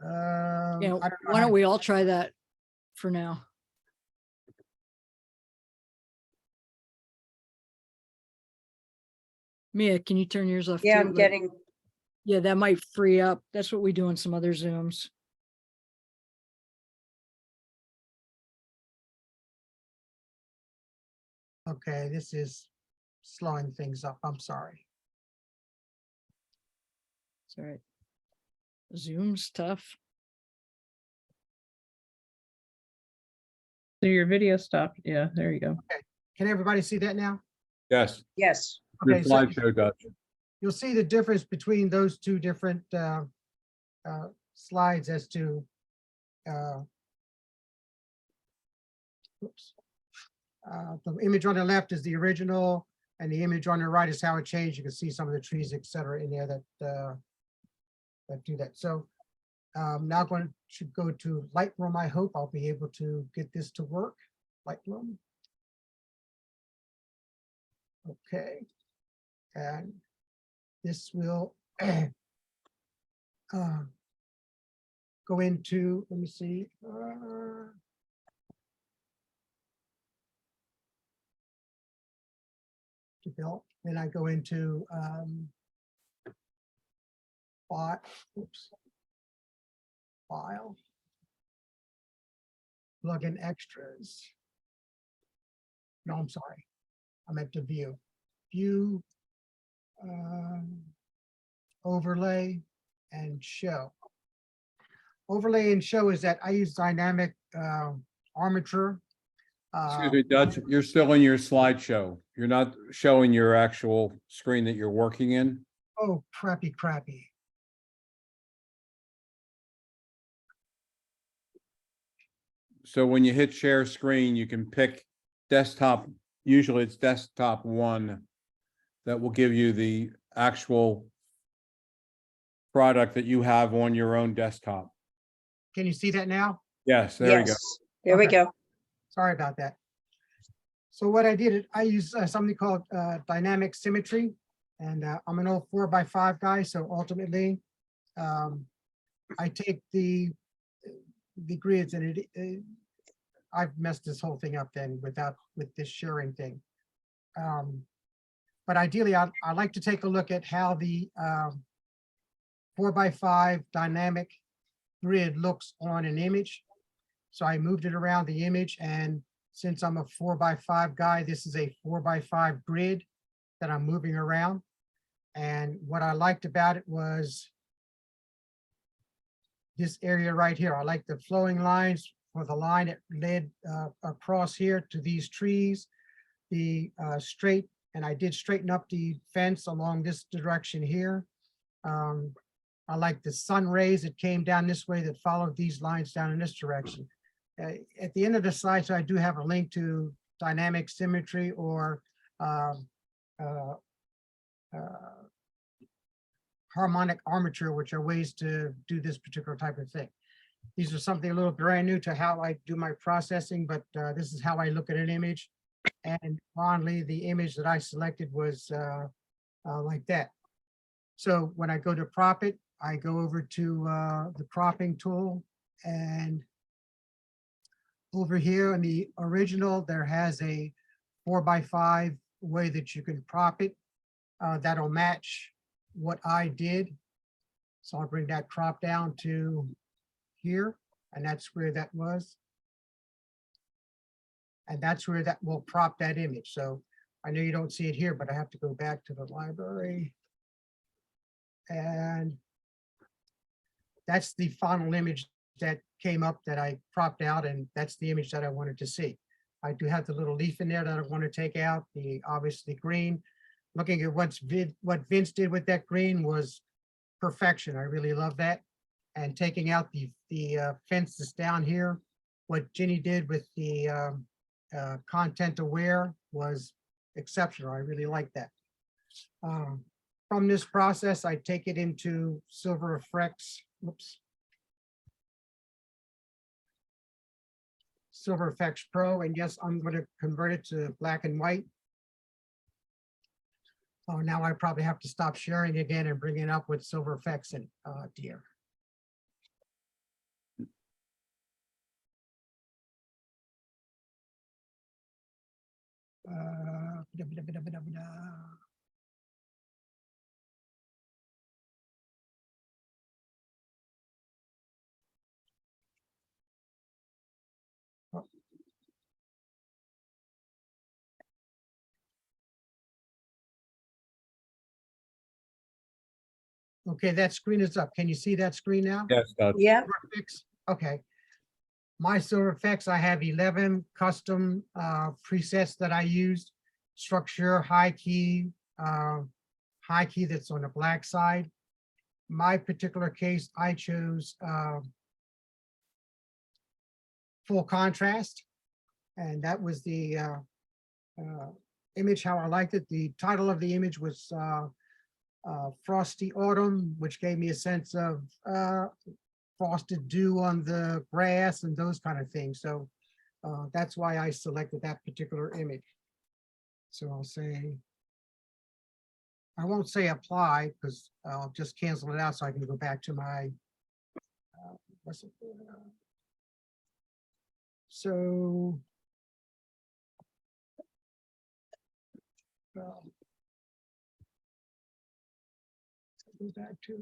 yeah, Yeah, I don't know why how don't we all try that for now? Mia, can you turn yours off? yeah, too? I'm getting, Yeah, that might free up. That's what we do on some other Zooms. Okay, this is slowing things up. I'm sorry. It's all right. Zoom's tough. So your video stopped. Yeah, there you go. Can everybody see that now? Yes, yes. your Okay, so slideshow, Dutch. you'll see the difference between those two different slides as to oops. The image on the left is the original, and the image on the right is how it changed. You can see some of the trees, et cetera, in there that do that. So now should go to Lightroom. I hope I'll be able to get this to work. Lightroom. Okay. And this will go into, let me see. Develop, then I go into file, plugin extras. No, I'm sorry. I meant to view, overlay and show. Overlay and show is that I use dynamic armature. Excuse me, Dutch, you're still in your slideshow. You're not showing your actual screen that you're working in. Oh, crappy. So when you hit share screen, you can pick desktop. Usually it's desktop 1 that will give you the actual product that you have on your own desktop. Can you see that now? Yes, there we go. Yes, there we Okay. go. Sorry about that. So what I did, I use something called dynamic symmetry, and I'm an old 4x5 guy. So ultimately, I take the grids, and I've messed this whole thing up then with this sharing thing. But ideally, I like to take a look at how the 4x5 dynamic grid looks on an image. So I moved it around the image, and since I'm a 4x5 guy, this is a 4x5 grid that I'm moving around. And what I liked about it was this area right here. I like the flowing lines for the line that led across here to these trees, the straight, and I did straighten up the fence along this direction here. I like the sun rays that came down this way that followed these lines down in this direction. At the end of the slide, so I do have a link to dynamic symmetry or harmonic armature, which are ways to do this particular type of thing. These are something a little brand new to how I do my processing, but this is how I look at an image. And fondly, the image that I selected was like that. So when I go to crop it, I go over to the cropping tool, and over here in the original, there has a 4x5 way that you can crop it. That'll match what I did. So I'll bring that crop down to here, and that's where that was. And that's where that will crop that image. So I know you don't see it here, but I have to go back to the library. And that's the final image that came up that I cropped out, and that's the image that I wanted to see. I do have the little leaf in there that I want to take out, the obviously green. Looking at what Vince did with that green was perfection. I really love that. And taking out the fences down here, what Ginny did with the content aware was exceptional. I really like that. From this process, I take it into Silver Effects. Whoops. Silver Effects Pro, and yes, I'm going to convert it to black and white. Oh, now I probably have to stop sharing again and bring it up with Silver Effects and dear. Okay, that screen is up. Can you see that screen now? Yes, Dutch. Yeah, Silver Effects, okay. My Silver Effects, I have 11 custom presets that I used. Structure, high key that's on the black side. My particular case, I chose full contrast, and that was the image how I liked it. The title of the image was Frosty Autumn, which gave me a sense of frosted dew on the grass and those kind of things. So that's why I selected that particular image. So I'll say, I won't say apply because I'll just cancel it out so I can go back to my, what's it? So. Go back to.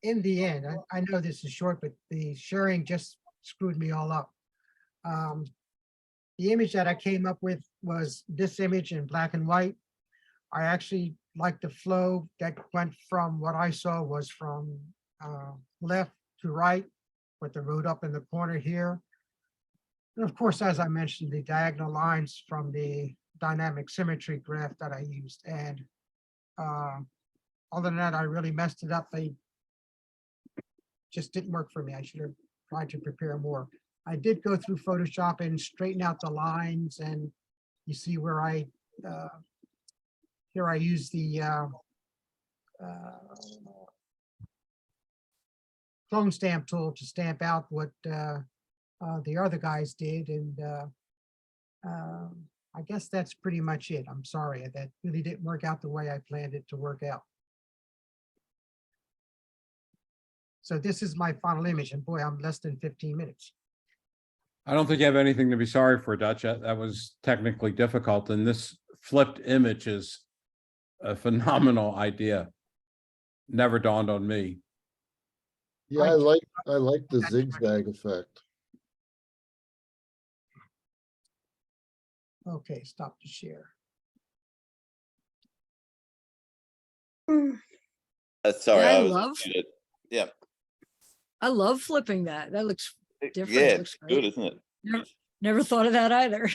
In the end, I know this is short, but the sharing just screwed me all up. The image that I came up with was this image in black and white. I actually like the flow that went from what I saw was from left to right with the road up in the corner here. And of course, as I mentioned, the diagonal lines from the dynamic symmetry graph that I used. And other than that, I really messed it up. They just didn't work for me. I should have tried to prepare more. I did go through Photoshop and straighten out the lines, and you see where I here I use the clone stamp tool to stamp out what the other guys did, and I guess that's pretty much it. I'm sorry, that really didn't work out the way I planned it to work out. So this is my final image, and boy, I'm less than 15 minutes. I don't think you have anything to be sorry for, Dutch. That was technically difficult, and this flipped image is a phenomenal idea. Never dawned on me. Yeah, I like the zigzag effect. Okay, stop the share. Sorry, Yeah, I I was love- muted. Yeah. I love flipping that. That looks different. Yeah, Looks it's good, great. isn't it? Never thought of that either.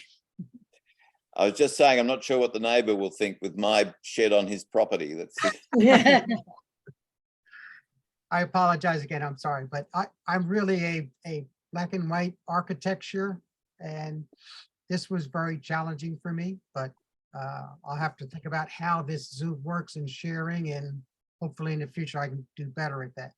I was just saying, I'm not sure what the neighbour will think with my shed on his property. That's I apologize again, I'm sorry, but I'm really a black and white architecture, and this was very challenging for me, but I'll have to think about how this Zoom works in sharing, and hopefully in the future I can do better at that.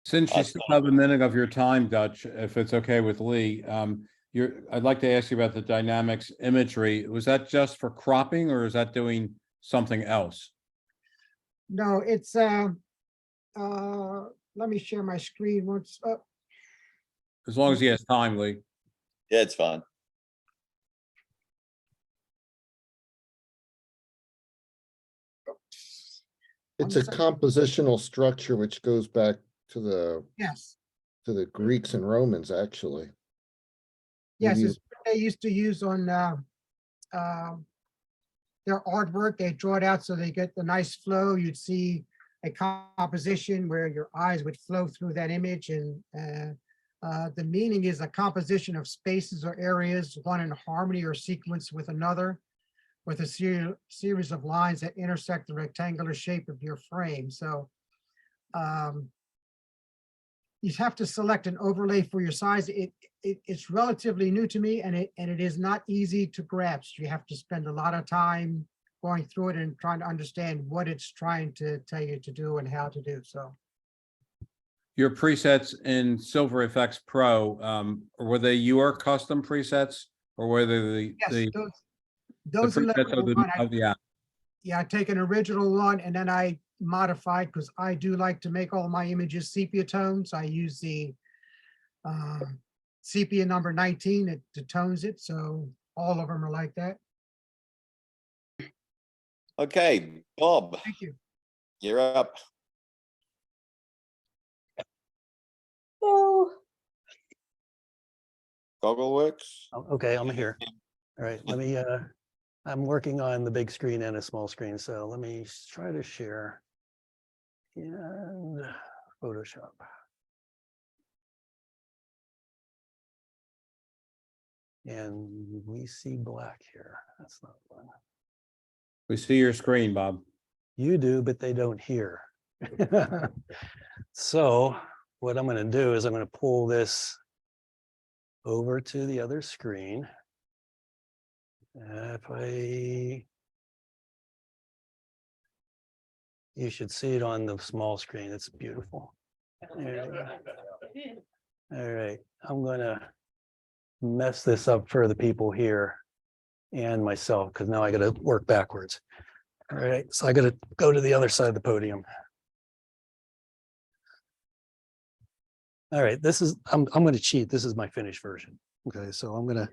Since you still have a minute of your time, Dutch, if it's okay with Lee, I'd like to ask you about the dynamics imagery. Was that just for cropping, or is that doing something else? No, it's let me share my screen once. As long as he has time, Lee. yeah, it's fine. It's a compositional structure which goes back to the Yes, Greeks and Romans, actually. yes, Maybe- it's what they used to use on their artwork. They draw it out so they get the nice flow. You'd see a composition where your eyes would flow through that image, and the meaning is a composition of spaces or areas, one in harmony or sequence with another, with a series of lines that intersect the rectangular shape of your frame. So you have to select an overlay for your size. It's relatively new to me, and it is not easy to grasp. You have to spend a lot of time going through it and trying to understand what it's trying to tell you to do and how to do. So Your presets in Silver Effects Pro, were they your custom presets, or were they yes, the those are presets level one. of the app? Yeah, I take an original one and then I modified, because I do like to make all my images sepia tones. I use the sepia number 19, it tones it, so all of them are like that. Okay, Bob, Thank you. you're up. Oh, Goggle works. Okay, I'm here. All right, let me, I'm working on the big screen and a small screen, so let me try to share. And Photoshop. And we see black here. That's not fun. We see your screen, Bob. You do, but they don't hear. So what I'm going to do is I'm going to pull this over to the other screen. You should see it on the small screen. It's beautiful. There you go. All right, I'm gonna mess this up for the people here and myself, because now I gotta work backwards. All right, so I gotta go to the other side of the podium. All right, I'm gonna cheat. This is my finished version. Okay, so I'm gonna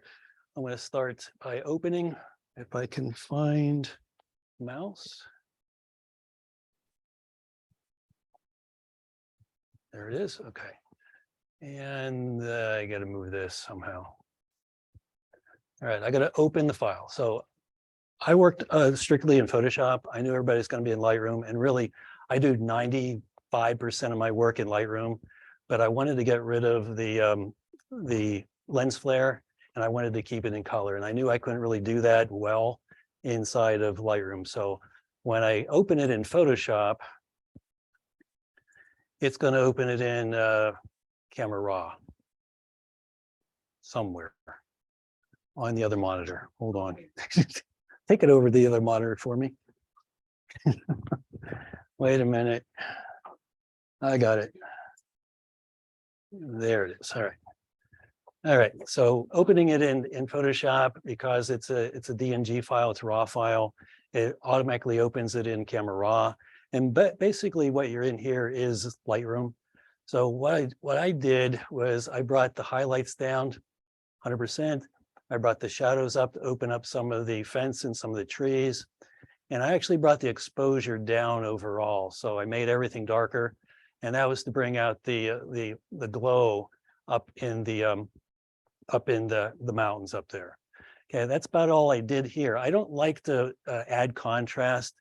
start by opening, if I can find mouse. There it is. Okay. And I got to move this somehow. All right, I got to open the file. So I worked strictly in Photoshop. I knew everybody's going to be in Lightroom, and really I do 95% of my work in Lightroom, but I wanted to get rid of the lens flare, and I wanted to keep it in color. And I knew I couldn't really do that well inside of Lightroom. So when I open it in Photoshop, it's going to open it in Camera Raw somewhere on the other monitor. Hold on. Take it over to the other monitor for me. Wait a minute. I got it. There it is. All right. All right. So opening it in Photoshop, because it's a DNG file, it's a raw file, it automatically opens it in Camera Raw. And basically what you're in here is Lightroom. So what I did was I brought the highlights down 100%. I brought the shadows up to open up some of the fence and some of the trees. And I actually brought the exposure down overall. So I made everything darker. And that was to bring out the glow up in the mountains up there. Okay, that's about all I did here. I don't like to add contrast.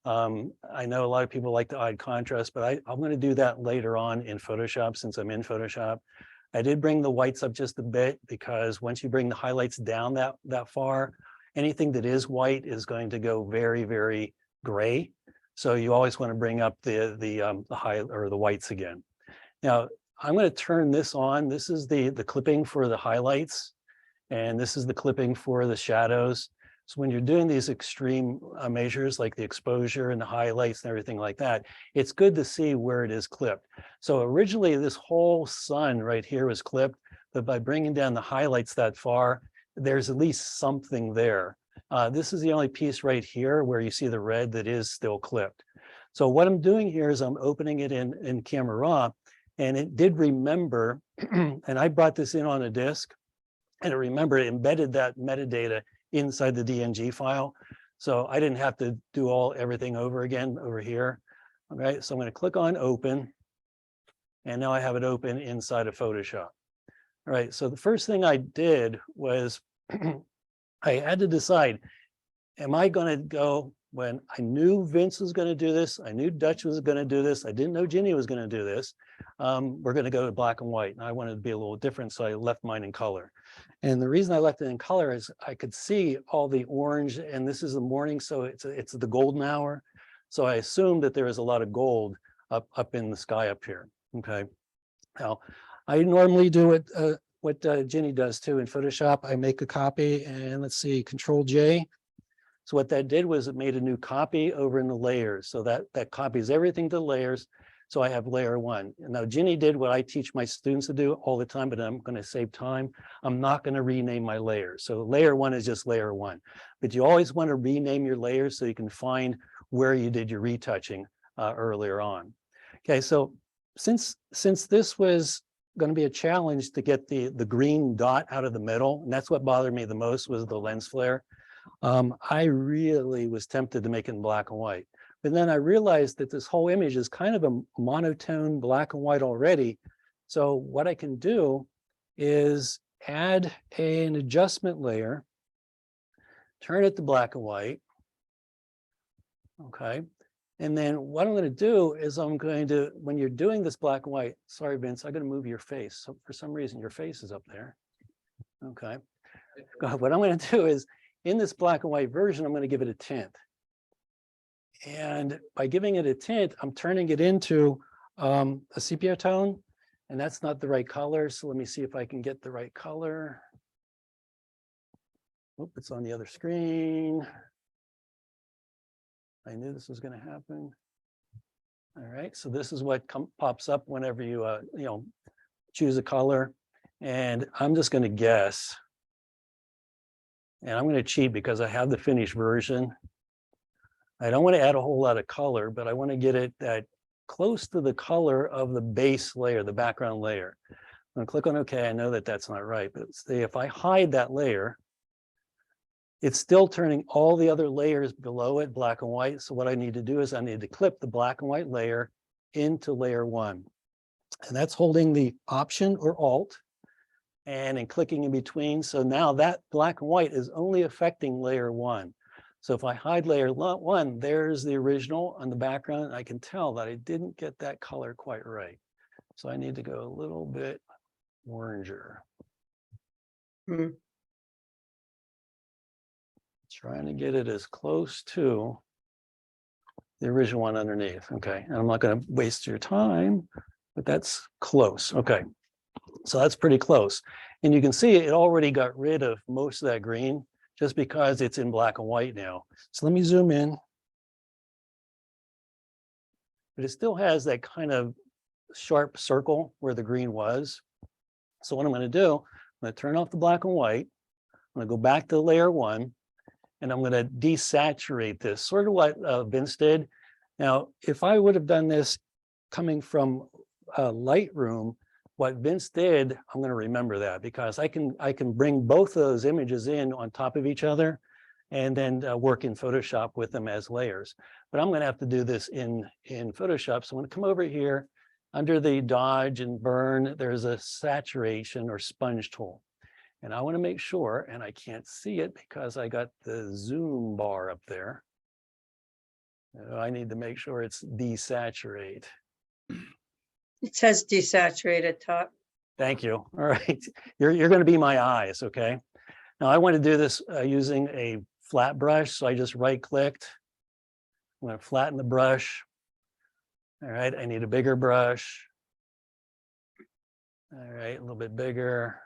I know a lot of people like to add contrast, but I'm going to do that later on in Photoshop since I'm in Photoshop. I did bring the whites up just a bit, because once you bring the highlights down that far, anything that is white is going to go very, very gray. So you always want to bring up the high or the whites again. Now I'm going to turn this on. This is the clipping for the highlights, and this is the clipping for the shadows. So when you're doing these extreme measures like the exposure and the highlights and everything like that, it's good to see where it is clipped. So originally this whole sun right here was clipped, but by bringing down the highlights that far, there's at least something there. This is the only piece right here where you see the red that is still clipped. So what I'm doing here is I'm opening it in Camera Raw, and it did remember, and I brought this in on a disk, and it embedded that metadata inside the DNG file. So I didn't have to do everything over again over here. All right, so I'm going to click on open, and now I have it open inside of Photoshop. All right, so the first thing I did was I had to decide, am I going to go, when I knew Vince was going to do this, I knew Dutch was going to do this, I didn't know Ginny was going to do this, we're going to go to black and white. And I wanted to be a little different, so I left mine in color. And the reason I left it in color is I could see all the orange, and this is the morning, so it's the golden hour. So I assumed that there is a lot of gold up in the sky up here. Okay. Now, I normally do what Ginny does too in Photoshop. I make a copy, and let's see, Control J. So what that did was it made a new copy over in the layers. So that copies everything to layers. So I have layer one. And now Ginny did what I teach my students to do all the time, but I'm going to save time. I'm not going to rename my layers. So layer one is just layer one, but you always want to rename your layers so you can find where you did your retouching earlier on. Okay, so since this was going to be a challenge to get the green dot out of the middle, and that's what bothered me the most was the lens flare. I really was tempted to make it in black and white. But then I realized that this whole image is kind of a monotone black and white already. So what I can do is add an adjustment layer, turn it to black and white. Okay. And then what I'm going to do is I'm going to, when you're doing this black and white, sorry, Vince, I'm going to move your face. So for some reason, your face is up there. Okay. What I'm going to do is in this black and white version, I'm going to give it a tint. And by giving it a tint, I'm turning it into a sepia tone. And that's not the right color. So let me see if I can get the right color. Oh, it's on the other screen. I knew this was going to happen. All right, so this is what pops up whenever you, choose a color. And I'm just going to guess. And I'm going to cheat because I have the finished version. I don't want to add a whole lot of color, but I want to get it that close to the color of the base layer, the background layer. I'm going to click on OK. I know that that's not right, but see, if I hide that layer, it's still turning all the other layers below it black and white. So what I need to do is I need to clip the black and white layer into layer 1. And that's holding the Option or Alt and in clicking in between. So now that black and white is only affecting layer 1. So if I hide layer 1, there's the original on the background. I can tell that I didn't get that color quite right. So I need to go a little bit oranger. Hmm. Trying to get it as close to the original one underneath. Okay, and I'm not going to waste your time, but that's close. Okay, so that's pretty close. And you can see it already got rid of most of that green just because it's in black and white now. So let me zoom in. But it still has that kind of sharp circle where the green was. So what I'm going to do, I'm going to turn off the black and white. I'm going to go back to layer 1. And I'm going to desaturate this, sort of what Vince did. Now, if I would have done this coming from Lightroom, what Vince did, I'm going to remember that because I can bring both of those images in on top of each other and then work in Photoshop with them as layers. But I'm going to have to do this in Photoshop. So I'm going to come over here under the dodge and burn. There's a saturation or sponge tool. And I want to make sure, and I can't see it because I got the zoom bar up there. I need to make sure it's desaturate. It says desaturate at top. Thank you. All right. You're going to be my eyes, okay? Now I want to do this using a flat brush. So I just right clicked. I'm going to flatten the brush. All right. I need a bigger brush. All right. A little bit bigger.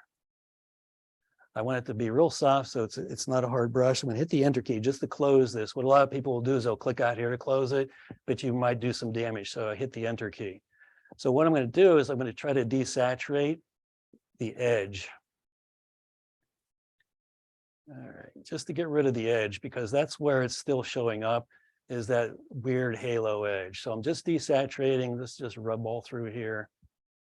I want it to be real soft, so it's not a hard brush. I'm going to hit the Enter key just to close this. What a lot of people will do is they'll click out here to close it, but you might do some damage. So I hit the Enter key. So what I'm going to do is I'm going to try to desaturate the edge. All right, just to get rid of the edge, because that's where it's still showing up, is that weird halo edge. So I'm just desaturating. This just rub all through here,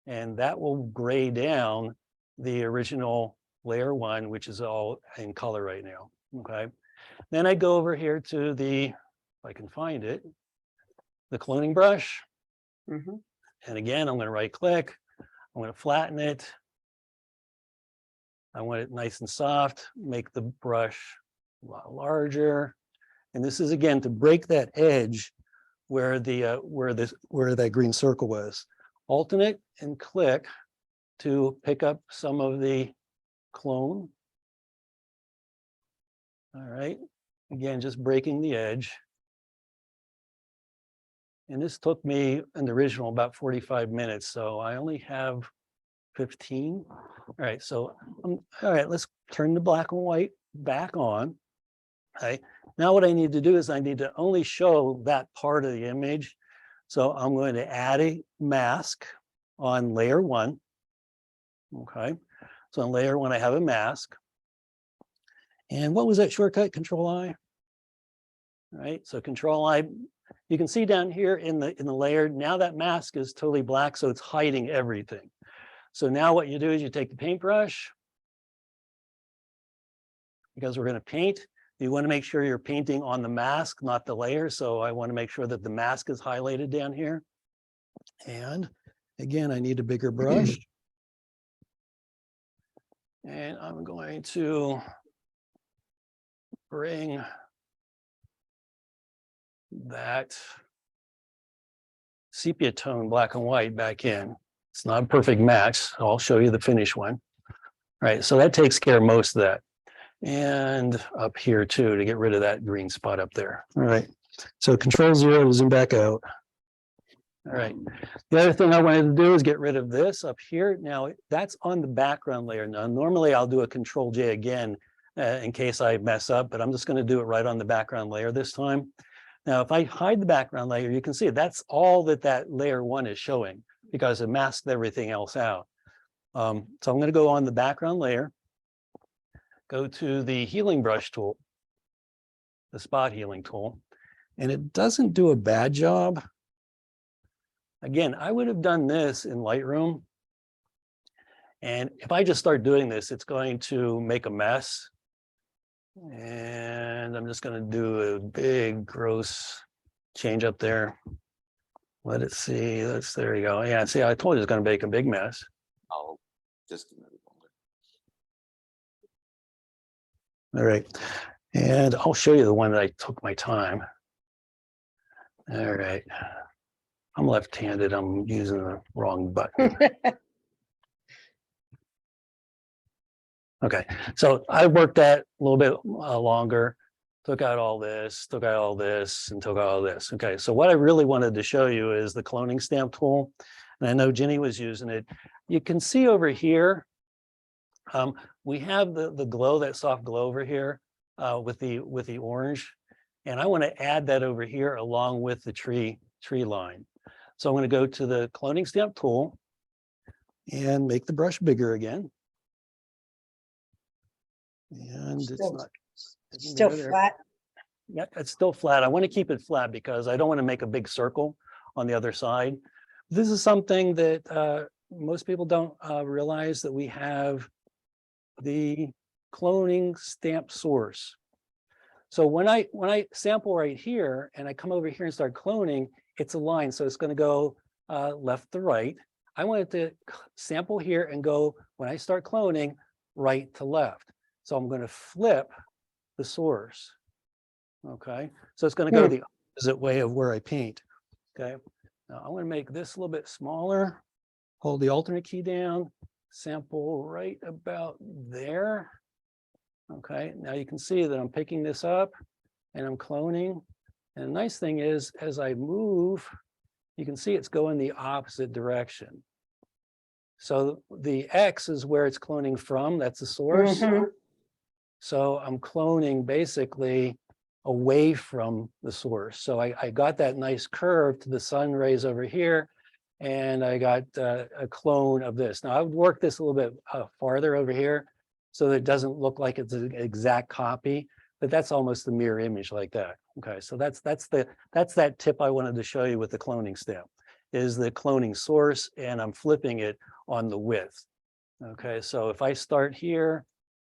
and that will gray down the original layer 1, which is all in color right now. Okay. Then I go over here to the, if I can find it, the cloning brush. Mhm. And again, I'm going to right click. I'm going to flatten it. I want it nice and soft, make the brush a lot larger. And this is again to break that edge where the where that green circle was. Alternate and click to pick up some of the clone. All right, again, just breaking the edge. And this took me in the original about 45 minutes, so I only have 15. All right, so all right, let's turn the black and white back on. Okay, now what I need to do is I need to only show that part of the image. So I'm going to add a mask on layer 1. Okay, so on layer 1, I have a mask. And what was that shortcut? Control-I. All right, so Control-I. You can see down here in the layer, now that mask is totally black, so it's hiding everything. So now what you do is you take the paintbrush, because we're going to paint. You want to make sure you're painting on the mask, not the layer. So I want to make sure that the mask is highlighted down here. And again, I need a bigger brush. And I'm going to bring that sepia tone black and white back in. It's not a perfect match. So I'll show you the finished one. All right, so that takes care of most of that. And up here too, to get rid of that green spot up there. All right, so Control-0 to zoom back out. All right. The other thing I wanted to do is get rid of this up here. Now that's on the background layer. Now, normally I'll do a Control J again in case I mess up, but I'm just going to do it right on the background layer this time. Now, if I hide the background layer, you can see that's all that layer 1 is showing because it masked everything else out. So I'm going to go on the background layer, go to the healing brush tool, the spot healing tool, and it doesn't do a bad job. Again, I would have done this in Lightroom. And if I just start doing this, it's going to make a mess. And I'm just going to do a big gross change up there. Let it see. There you go. Yeah, see, I told you it's going to make a big mess. I'll just a minute longer. All right. And I'll show you the one that I took my time. All right. I'm left-handed. I'm using the wrong button. Okay, so I worked that a little bit longer, took out all this, took out all this, and took out all this. Okay, so what I really wanted to show you is the cloning stamp tool. And I know Ginny was using it. You can see over here, we have the glow, that soft glow over here with the orange. And I want to add that over here along with the tree line. So I'm going to go to the cloning stamp tool and make the brush bigger again. And it's not Still there. flat. Yeah, it's still flat. I want to keep it flat because I don't want to make a big circle on the other side. This is something that most people don't realize, that we have the cloning stamp source. So when I sample right here and I come over here and start cloning, it's a line. So it's going to go left to right. I want it to sample here and go, when I start cloning, right to left. So I'm going to flip the source. Okay, so it's going to go the opposite way of where I paint. Okay, now I'm going to make this a little bit smaller. Hold the alternate key down, sample right about there. Okay, now you can see that I'm picking this up and I'm cloning. And the nice thing is, as I move, you can see it's going the opposite direction. So the X is where it's cloning from. That's the source. So I'm cloning basically away from the source. So I got that nice curve to the sun rays over here, and I got a clone of this. Now I would work this a little bit farther over here so that it doesn't look like it's an exact copy, but that's almost the mirror image like that. Okay, so that's that tip I wanted to show you with the cloning stamp, is the cloning source, and I'm flipping it on the width. Okay, so if I start here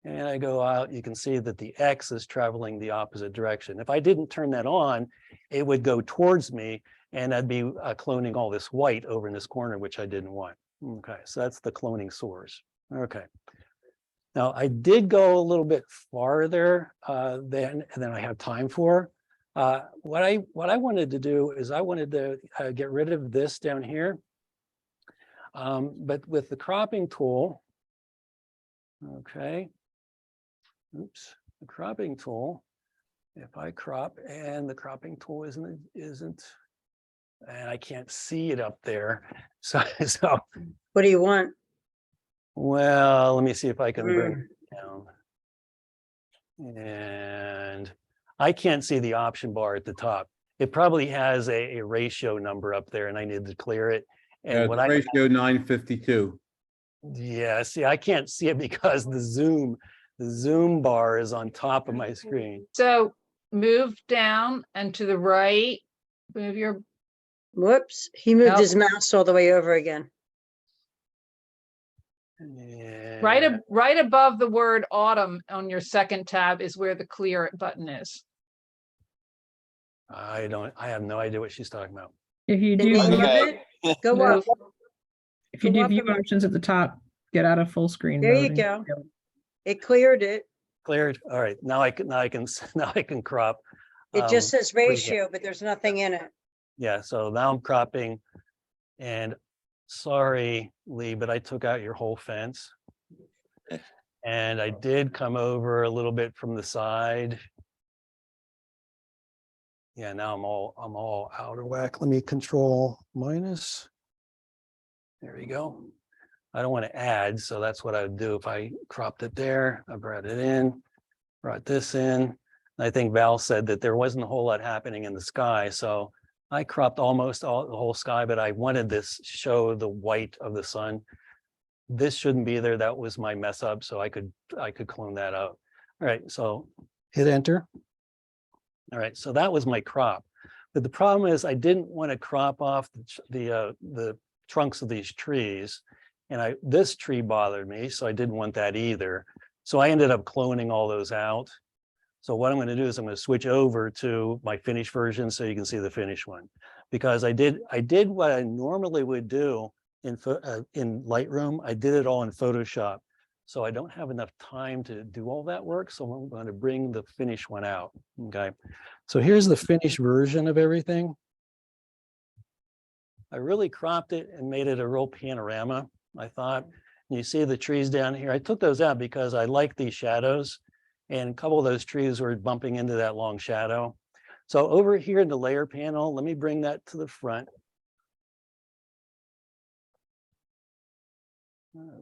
and I go out, you can see that the X is traveling the opposite direction. If I didn't turn that on, it would go towards me and I'd be cloning all this white over in this corner, which I didn't want. Okay, so that's the cloning source. Okay. Now I did go a little bit farther than I have time for. What I wanted to do is I wanted to get rid of this down here. But with the cropping tool, okay, oops, the cropping tool, if I crop and the cropping tool isn't, and I can't see it up there. So What do you want? well, let me see if I can bring it down. And I can't see the option bar at the top. It probably has a ratio number up there and I need to clear it. And what ratio 952. yeah, see, I can't see it because the zoom bar is on top of my screen. So move down and to the right, move your, Whoops, he moved Nope. his mouse all the way over again. Yeah. right above the word autumn on your second tab is where the clear button is. I have no idea what she's talking about. If you The do, name of Okay. it, go up. if you go do up view and- options at the top, get out of full screen. There you mode and- go. It cleared it. Cleared. All right. Now I can crop. It just says what do you ratio, but there's nothing in it. Yeah, so now I'm cropping, and sorry, Lee, but I took out your whole fence. And I did come over a little bit from the side. Yeah, now I'm all out of whack. Let me control minus. There we go. I don't want to add, so that's what I would do if I cropped it there. I brought it in, brought this in. I think Val said that there wasn't a whole lot happening in the sky, so I cropped almost all the whole sky, but I wanted this to show the white of the sun. This shouldn't be there. That was my mess up, so I could clone that out. All right, so hit enter. All right, so that was my crop. But the problem is I didn't want to crop off the trunks of these trees. And this tree bothered me, so I didn't want that either. So I ended up cloning all those out. So what I'm going to do is I'm going to switch over to my finished version so you can see the finished one. Because I did what I normally would do in Lightroom. I did it all in Photoshop. So I don't have enough time to do all that work. So I'm going to bring the finished one out. Okay. So here's the finished version of everything. I really cropped it and made it a real panorama, I thought. You see the trees down here. I took those out because I like these shadows. And a couple of those trees were bumping into that long shadow. So over here in the layer panel, let me bring that to the front.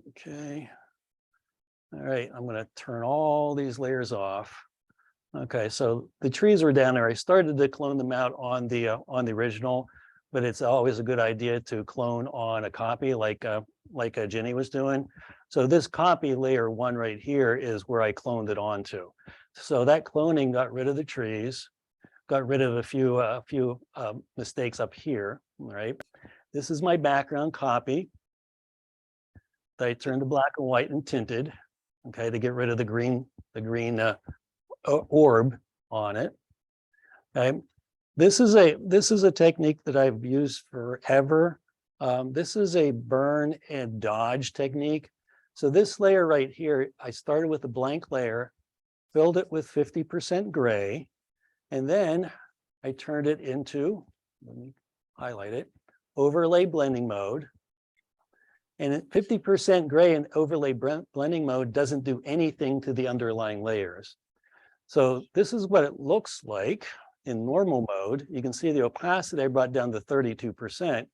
Okay. All right, I'm going to turn all these layers off. Okay, so the trees were down there. I started to clone them out on the original, but it's always a good idea to clone on a copy like Jenny was doing. So this copy layer 1 right here is where I cloned it onto. So that cloning got rid of the trees, got rid of a few mistakes up here. All right, this is my background copy that I turned to black and white and tinted. Okay, to get rid of the green orb on it. Okay, this is a technique that I've used forever. This is a burn and dodge technique. So this layer right here, I started with a blank layer, filled it with 50% gray, and then I turned it into, let me highlight it, overlay blending mode. And at 50% gray and overlay blending mode doesn't do anything to the underlying layers. So this is what it looks like in normal mode. You can see the opacity I brought down to 32%.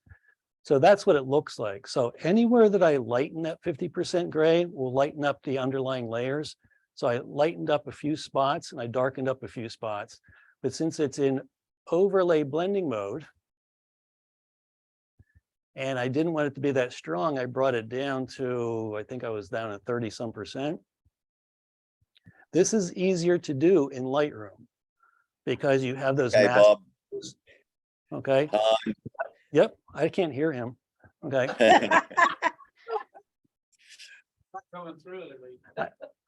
So that's what it looks like. So anywhere that I lighten that 50% gray will lighten up the underlying layers. So I lightened up a few spots and I darkened up a few spots. But since it's in overlay blending mode, and I didn't want it to be that strong, I brought it down to, I think I was down at 30-some%. This is easier to do in Lightroom because you have those Okay, masks. Bob. Okay. Yep, I can't hear him. Okay.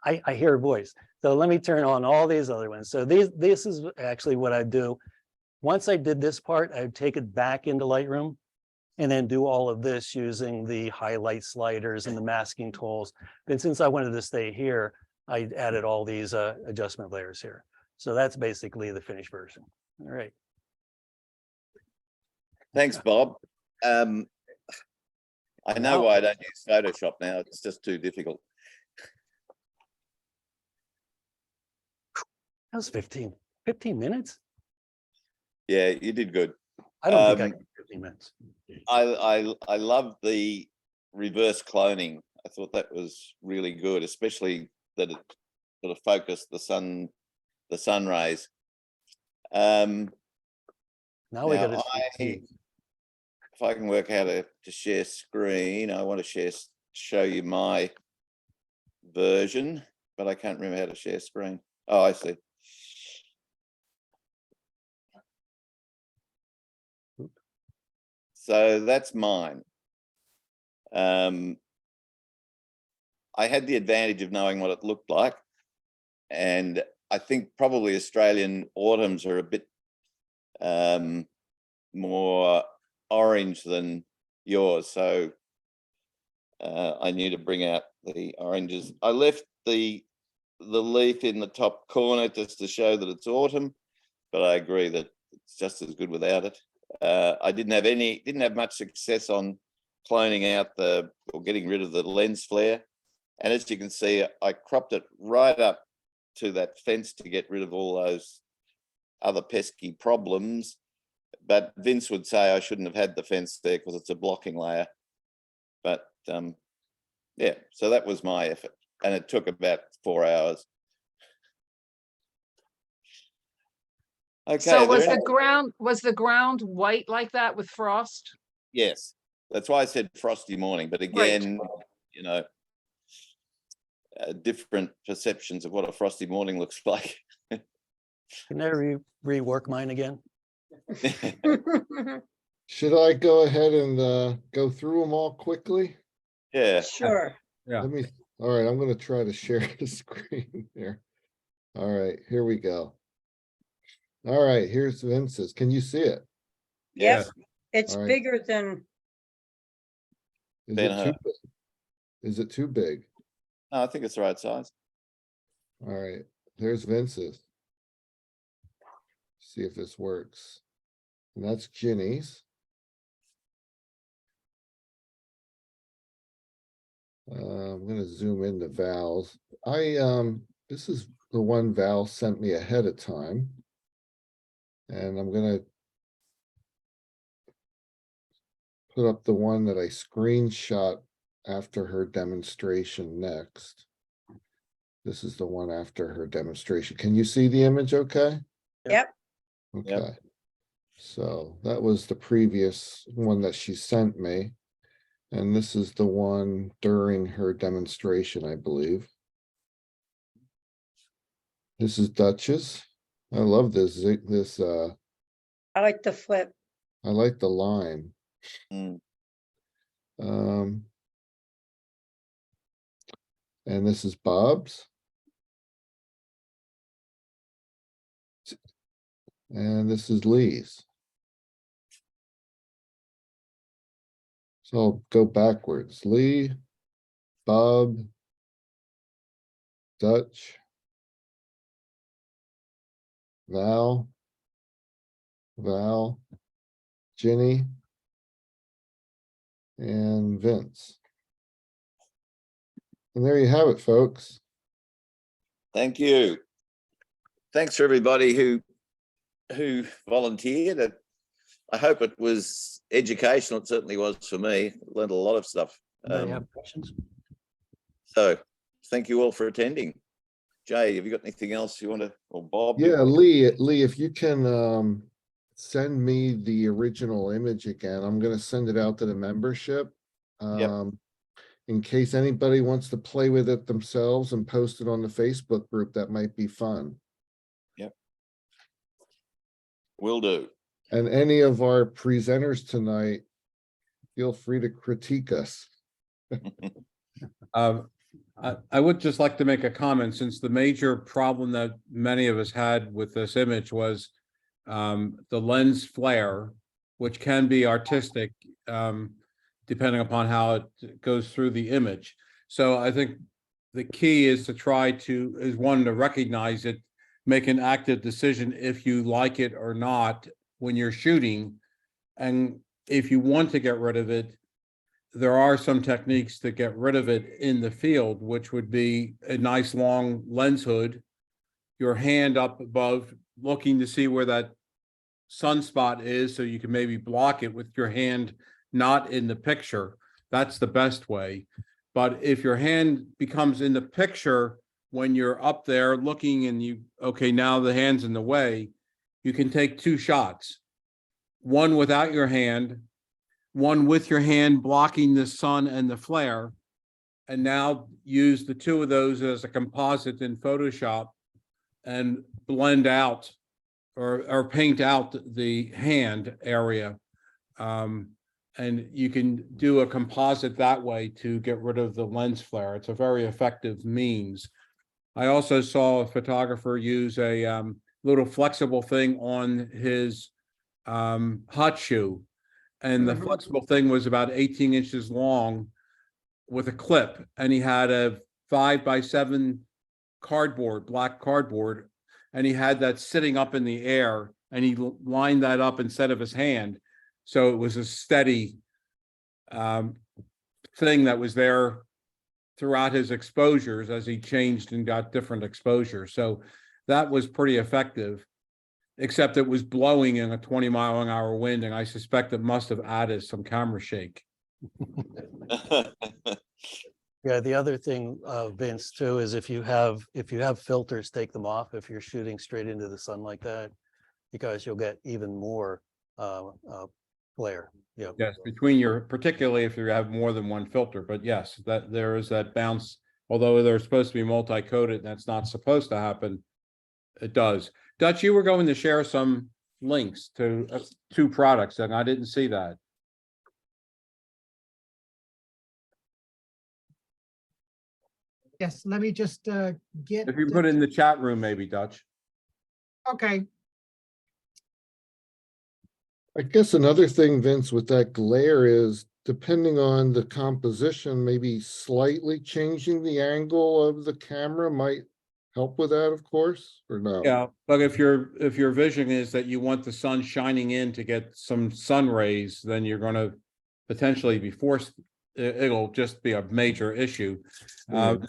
I hear a voice. So let me turn on all these other ones. So this is actually what I do. Once I did this part, I'd take it back into Lightroom and then do all of this using the highlight sliders and the masking tools. But since I wanted to stay here, I added all these adjustment layers here. So that's basically the finished version. All right. Thanks, Bob. I know why I don't use Photoshop now. It's just too difficult. That was 15 minutes. Yeah, you did good. I don't think I can 15 minutes. I love the reverse cloning. I thought that was really good, especially that it sort of focused the sun rays. Now we got to if I can work out how to share screen, I want to show you my version, but I can't remember how to share screen. Oh, I see. So that's mine. I had the advantage of knowing what it looked like. And I think probably Australian autumns are a bit more orange than yours. So I need to bring out the oranges. I left the leaf in the top corner just to show that it's autumn, but I agree that it's just as good without it. I didn't have much success on cloning out or getting rid of the lens flare. And as you can see, I cropped it right up to that fence to get rid of all those other pesky problems. But Vince would say I shouldn't have had the fence there because it's a blocking layer. But yeah, so that was my effort, and it took about 4 hours. Okay. So are there any- was the ground white like that with frost? Yes, that's why I said frosty morning. But again, you know, different perceptions of what a frosty morning looks like. Can I rework mine again? Should I go ahead and go through them all quickly? Yeah. Sure. Yeah. All right, I'm gonna try to share the screen here. All right, here we go. All right, here's Vince's. Can you see it? Yes, it's All right. bigger than, Is Ben it too big? Is it too big? No, I think it's the right size. All right, there's Vince's. See if this works. And that's Ginny's. I'm gonna zoom into Val's. This is the one Val sent me ahead of time. And I'm gonna put up the one that I screenshot after her demonstration next. This is the one after her demonstration. Can you see the image okay? yep, Okay. So that was the previous one that she sent me. And this is the one during her demonstration, I believe. This is Duchess. I love this, I like the flip. I like the line. Mm. And this is Bob's. And this is Lee's. So I'll go backwards. Leigh, Bob, Dutch, Val, Ginny, and Vince. And there you have it, folks. Thank you. Thanks for everybody who volunteered. I hope it was educational. It certainly was for me. Learned a lot of stuff. Anybody have questions? So thank you all for attending. Jay, have you got anything else you want to, or Bob? Yeah, Leigh, if you can send me the original image again, I'm gonna send it out to the membership. In case anybody wants to play with it themselves and post it on the Facebook group, that might be fun. Yep. Will do. And any of our presenters tonight, feel free to critique us. I would just like to make a comment, since the major problem that many of us had with this image was the lens flare, which can be artistic, depending upon how it goes through the image. So I think the key is to one, to recognize it, make an active decision if you like it or not when you're shooting. And if you want to get rid of it, there are some techniques to get rid of it in the field, which would be a nice long lens hood, your hand up above, looking to see where that sunspot is, so you can maybe block it with your hand not in the picture. That's the best way. But if your hand becomes in the picture when you're up there looking and okay, now the hand's in the way, you can take 2 shots, one without your hand, one with your hand blocking the sun and the flare, and now use the 2 of those as a composite in Photoshop and blend out or paint out the hand area. And you can do a composite that way to get rid of the lens flare. It's a very effective means. I also saw a photographer use a little flexible thing on his hot shoe. And the flexible thing was about 18 inches long with a clip. And he had a 5x7 cardboard, black cardboard, and he had that sitting up in the air, and he lined that up instead of his hand. So it was a steady thing that was there throughout his exposures as he changed and got different exposures. So that was pretty effective. except it was blowing in a 20-mile-an-hour wind, and I suspect it must have added some camera shake. Yeah, the other thing, Vince, too, is if you have filters, take them off if you're shooting straight into the sun like that, because you'll get even more glare. Yeah. Yes, particularly if you have more than one filter, but yes, that there is that bounce, although they're supposed to be multi-coated, and that's not supposed to happen. It does. Dutch, you were going to share some links to 2 products, and I didn't see that. Yes, let me just get. If you put it in the chat room, maybe, Dutch. Okay, I guess another thing, Vince, with that glare is depending on the composition, maybe slightly changing the angle of the camera might help with that, of course, or no? Yeah, but if your vision is that you want the sun shining in to get some sun rays, then you're going to potentially be forced. It'll just be a major issue.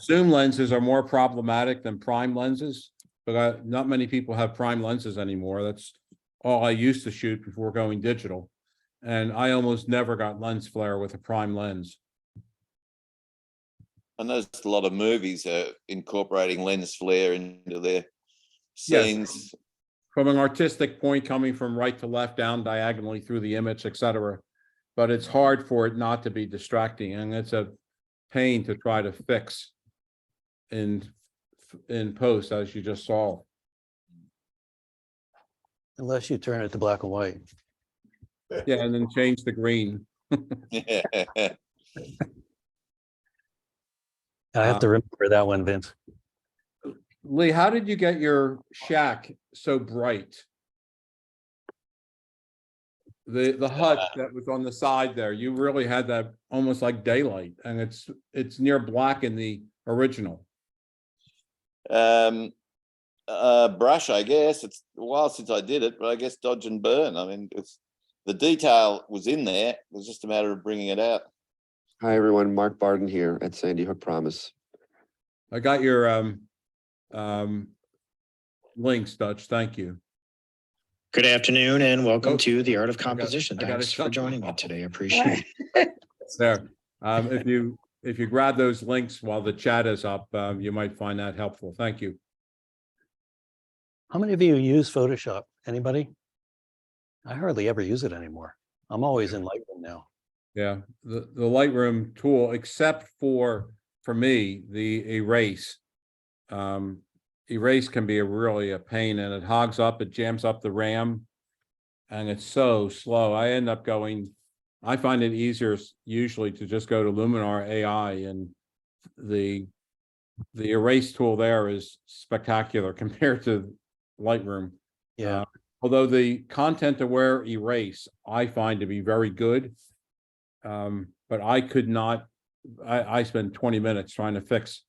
Zoom lenses are more problematic than prime lenses, but not many people have prime lenses anymore. That's all I used to shoot before going digital, and I almost never got lens flare with a prime lens. I noticed a lot of movies are incorporating lens flare into their Yes. scenes. From an artistic point, coming from right to left, down diagonally through the image, etc. But it's hard for it not to be distracting, and it's a pain to try to fix in post, as you just saw. Unless you turn it to black and white. Yeah, and then change the green. I have to remember that one, Vince. Leigh, how did you get your shack so bright? The hut that was on the side there, you really had that almost like daylight, and it's near black in the original. Brush, I guess. It's a while since I did it, but I guess dodge and burn. I mean, the detail was in there. It was just a matter of bringing it out. Hi, everyone. Mark Barden here at Sandy Hook Promise. I got your links, Dutch. Thank you. Good afternoon and welcome Oh, to the Art of I got Composition. it Thanks for shut joining me off. today. I appreciate it. There. If you grab those links while the chat is up, you might find that helpful. Thank you. How many of you use Photoshop? Anybody? I hardly ever use it anymore. I'm always in Lightroom now. Yeah, the Lightroom tool, except for me, the erase. Erase can be really a pain, and it hogs up, it jams up the RAM, and it's so slow. I find it easier usually to just go to Luminar AI, and the erase tool there is spectacular compared to Lightroom. Yeah. Although the content aware erase I find to be very good. But I could not, I spent 20 minutes trying to fix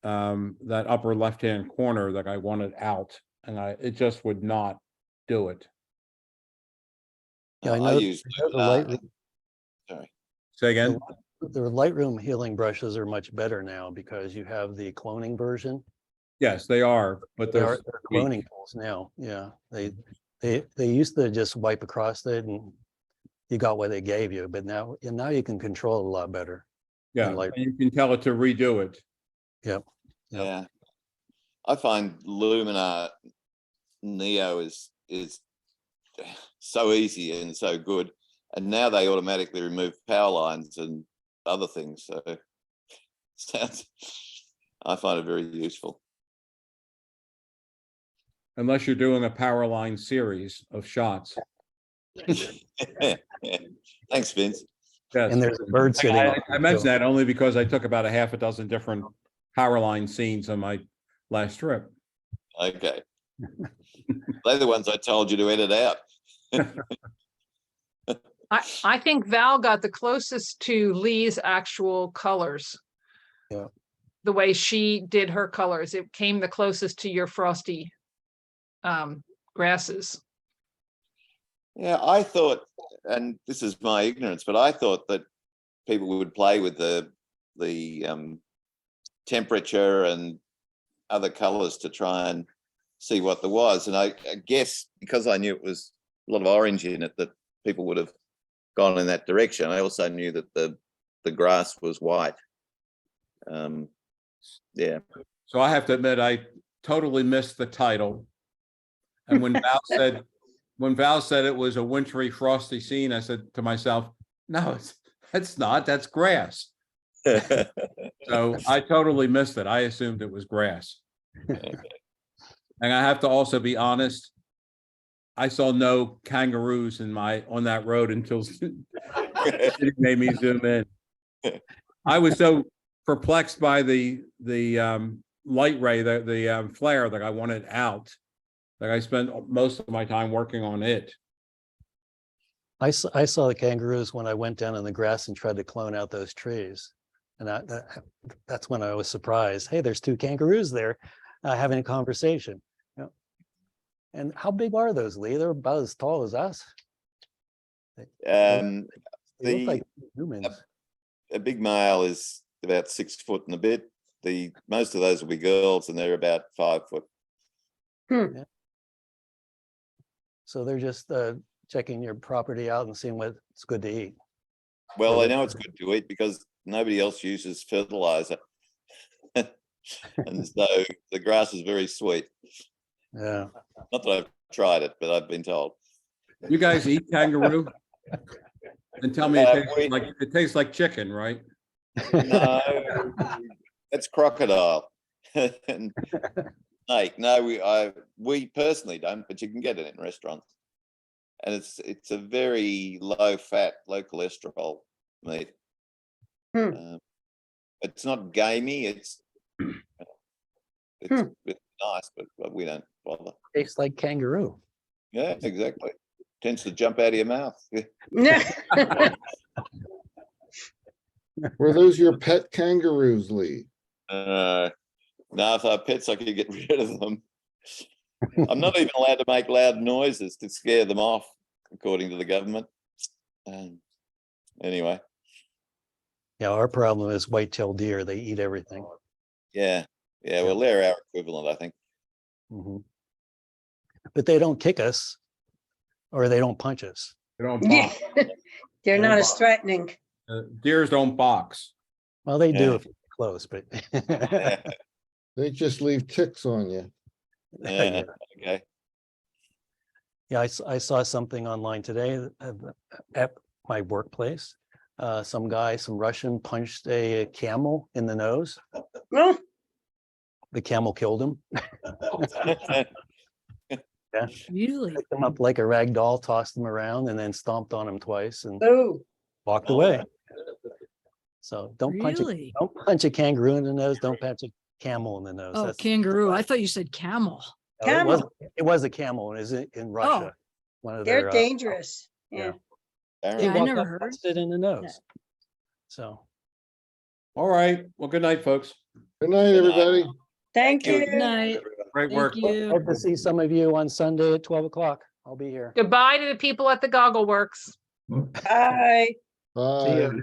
that upper left-hand corner that I wanted out, and it just would not do it. Yeah, I I know. use The Lightroom, sorry. Say again? the Lightroom healing brushes are much better now because you have the cloning version. Yes, they are, but They're they're cloning tools now. Yeah, they used to just wipe across it and you got what they gave you, but now you can control it a lot better. yeah, in Lightroom. and you can tell it to redo it. Yep. Yeah. I find Luminar Neo is so easy and so good. And now they automatically remove power lines and other things. So I find it very useful. Unless you're doing a power line series of shots. Thanks, Vince. Yes. And there's a bird sitting on I it, mentioned too. that only because I took about a half a dozen different power line scenes on my last trip. Okay. They're the ones I told you to edit out. I think Val got the closest to Lee's actual colors. Yeah. The way she did her colors, it came the closest to your frosty grasses. Yeah, I thought, and this is my ignorance, but I thought that people would play with the temperature and other colors to try and see what there was. And I guess because I knew it was a lot of orange in it, that people would have gone in that direction. I also knew that the grass was white. Yeah. So I have to admit, I totally missed the title. And when Val said it was a wintry, frosty scene, I said to myself, no, that's not, that's grass. So I totally missed it. I assumed it was grass. And I have to also be honest, I saw no kangaroos on that road until it made me zoom in. I was so perplexed by the light ray, the flare that I wanted out, that I spent most of my time working on it. I saw the kangaroos when I went down in the grass and tried to clone out those trees. And that's when I was surprised. Hey, there's 2 kangaroos there having a conversation. You know? And how big are those, Lee? They're about as tall as us. They look like humans. A big male is about 6 foot and a bit. Most of those will be girls, and they're about 5 foot. Yeah. So they're just checking your property out and seeing what's good to eat. Well, they know it's good to eat because nobody else uses fertilizer. And so the grass is very sweet. Yeah. Not that I've tried it, but I've been told. You guys eat kangaroo? And tell me it tastes like chicken, right? No, that's crocodile. And snake. No, we personally don't, but you can get it in restaurants. And it's a very low fat, low cholesterol meat. It's not gamey. It's nice, but we don't bother. Tastes like kangaroo. Yeah, exactly. Tends to jump out of your mouth. Were those your pet kangaroos, Lee? No, if they're pets, I could get rid of them. I'm not even allowed to make loud noises to scare them off, according to the government. Anyway. Yeah, our problem is white-tailed deer. They eat everything. Yeah. Well, they're our equivalent, I think. But they don't kick us, or they don't punch us. They don't Yeah. box. They're not as threatening. Deers don't box. Well, they do Yeah. if you're close, but They just leave ticks on you. Yeah. Okay. yeah, I saw something online today at my workplace. Some Russian punched a camel in the nose. Oh, The camel killed him. Yeah, Really? picked him up like a rag doll, tossed him around, and then stomped on him twice and oh, walked away. So don't Really? punch a kangaroo in the nose. Don't punch a camel in the nose. Oh, kangaroo. I thought you said camel. No, it was a camel. It was in Russia. One of they're their dangerous. Yeah. he Yeah, I walked never up, heard. punched it in the nose. So All right. Well, good night, folks. Good night, everybody. Thank you. you. Good night. Great Thank work. you. hope to see some of you on Sunday at 12 o'clock. I'll be here. Goodbye to the people at the Goggle Works. Bye. Bye. See you.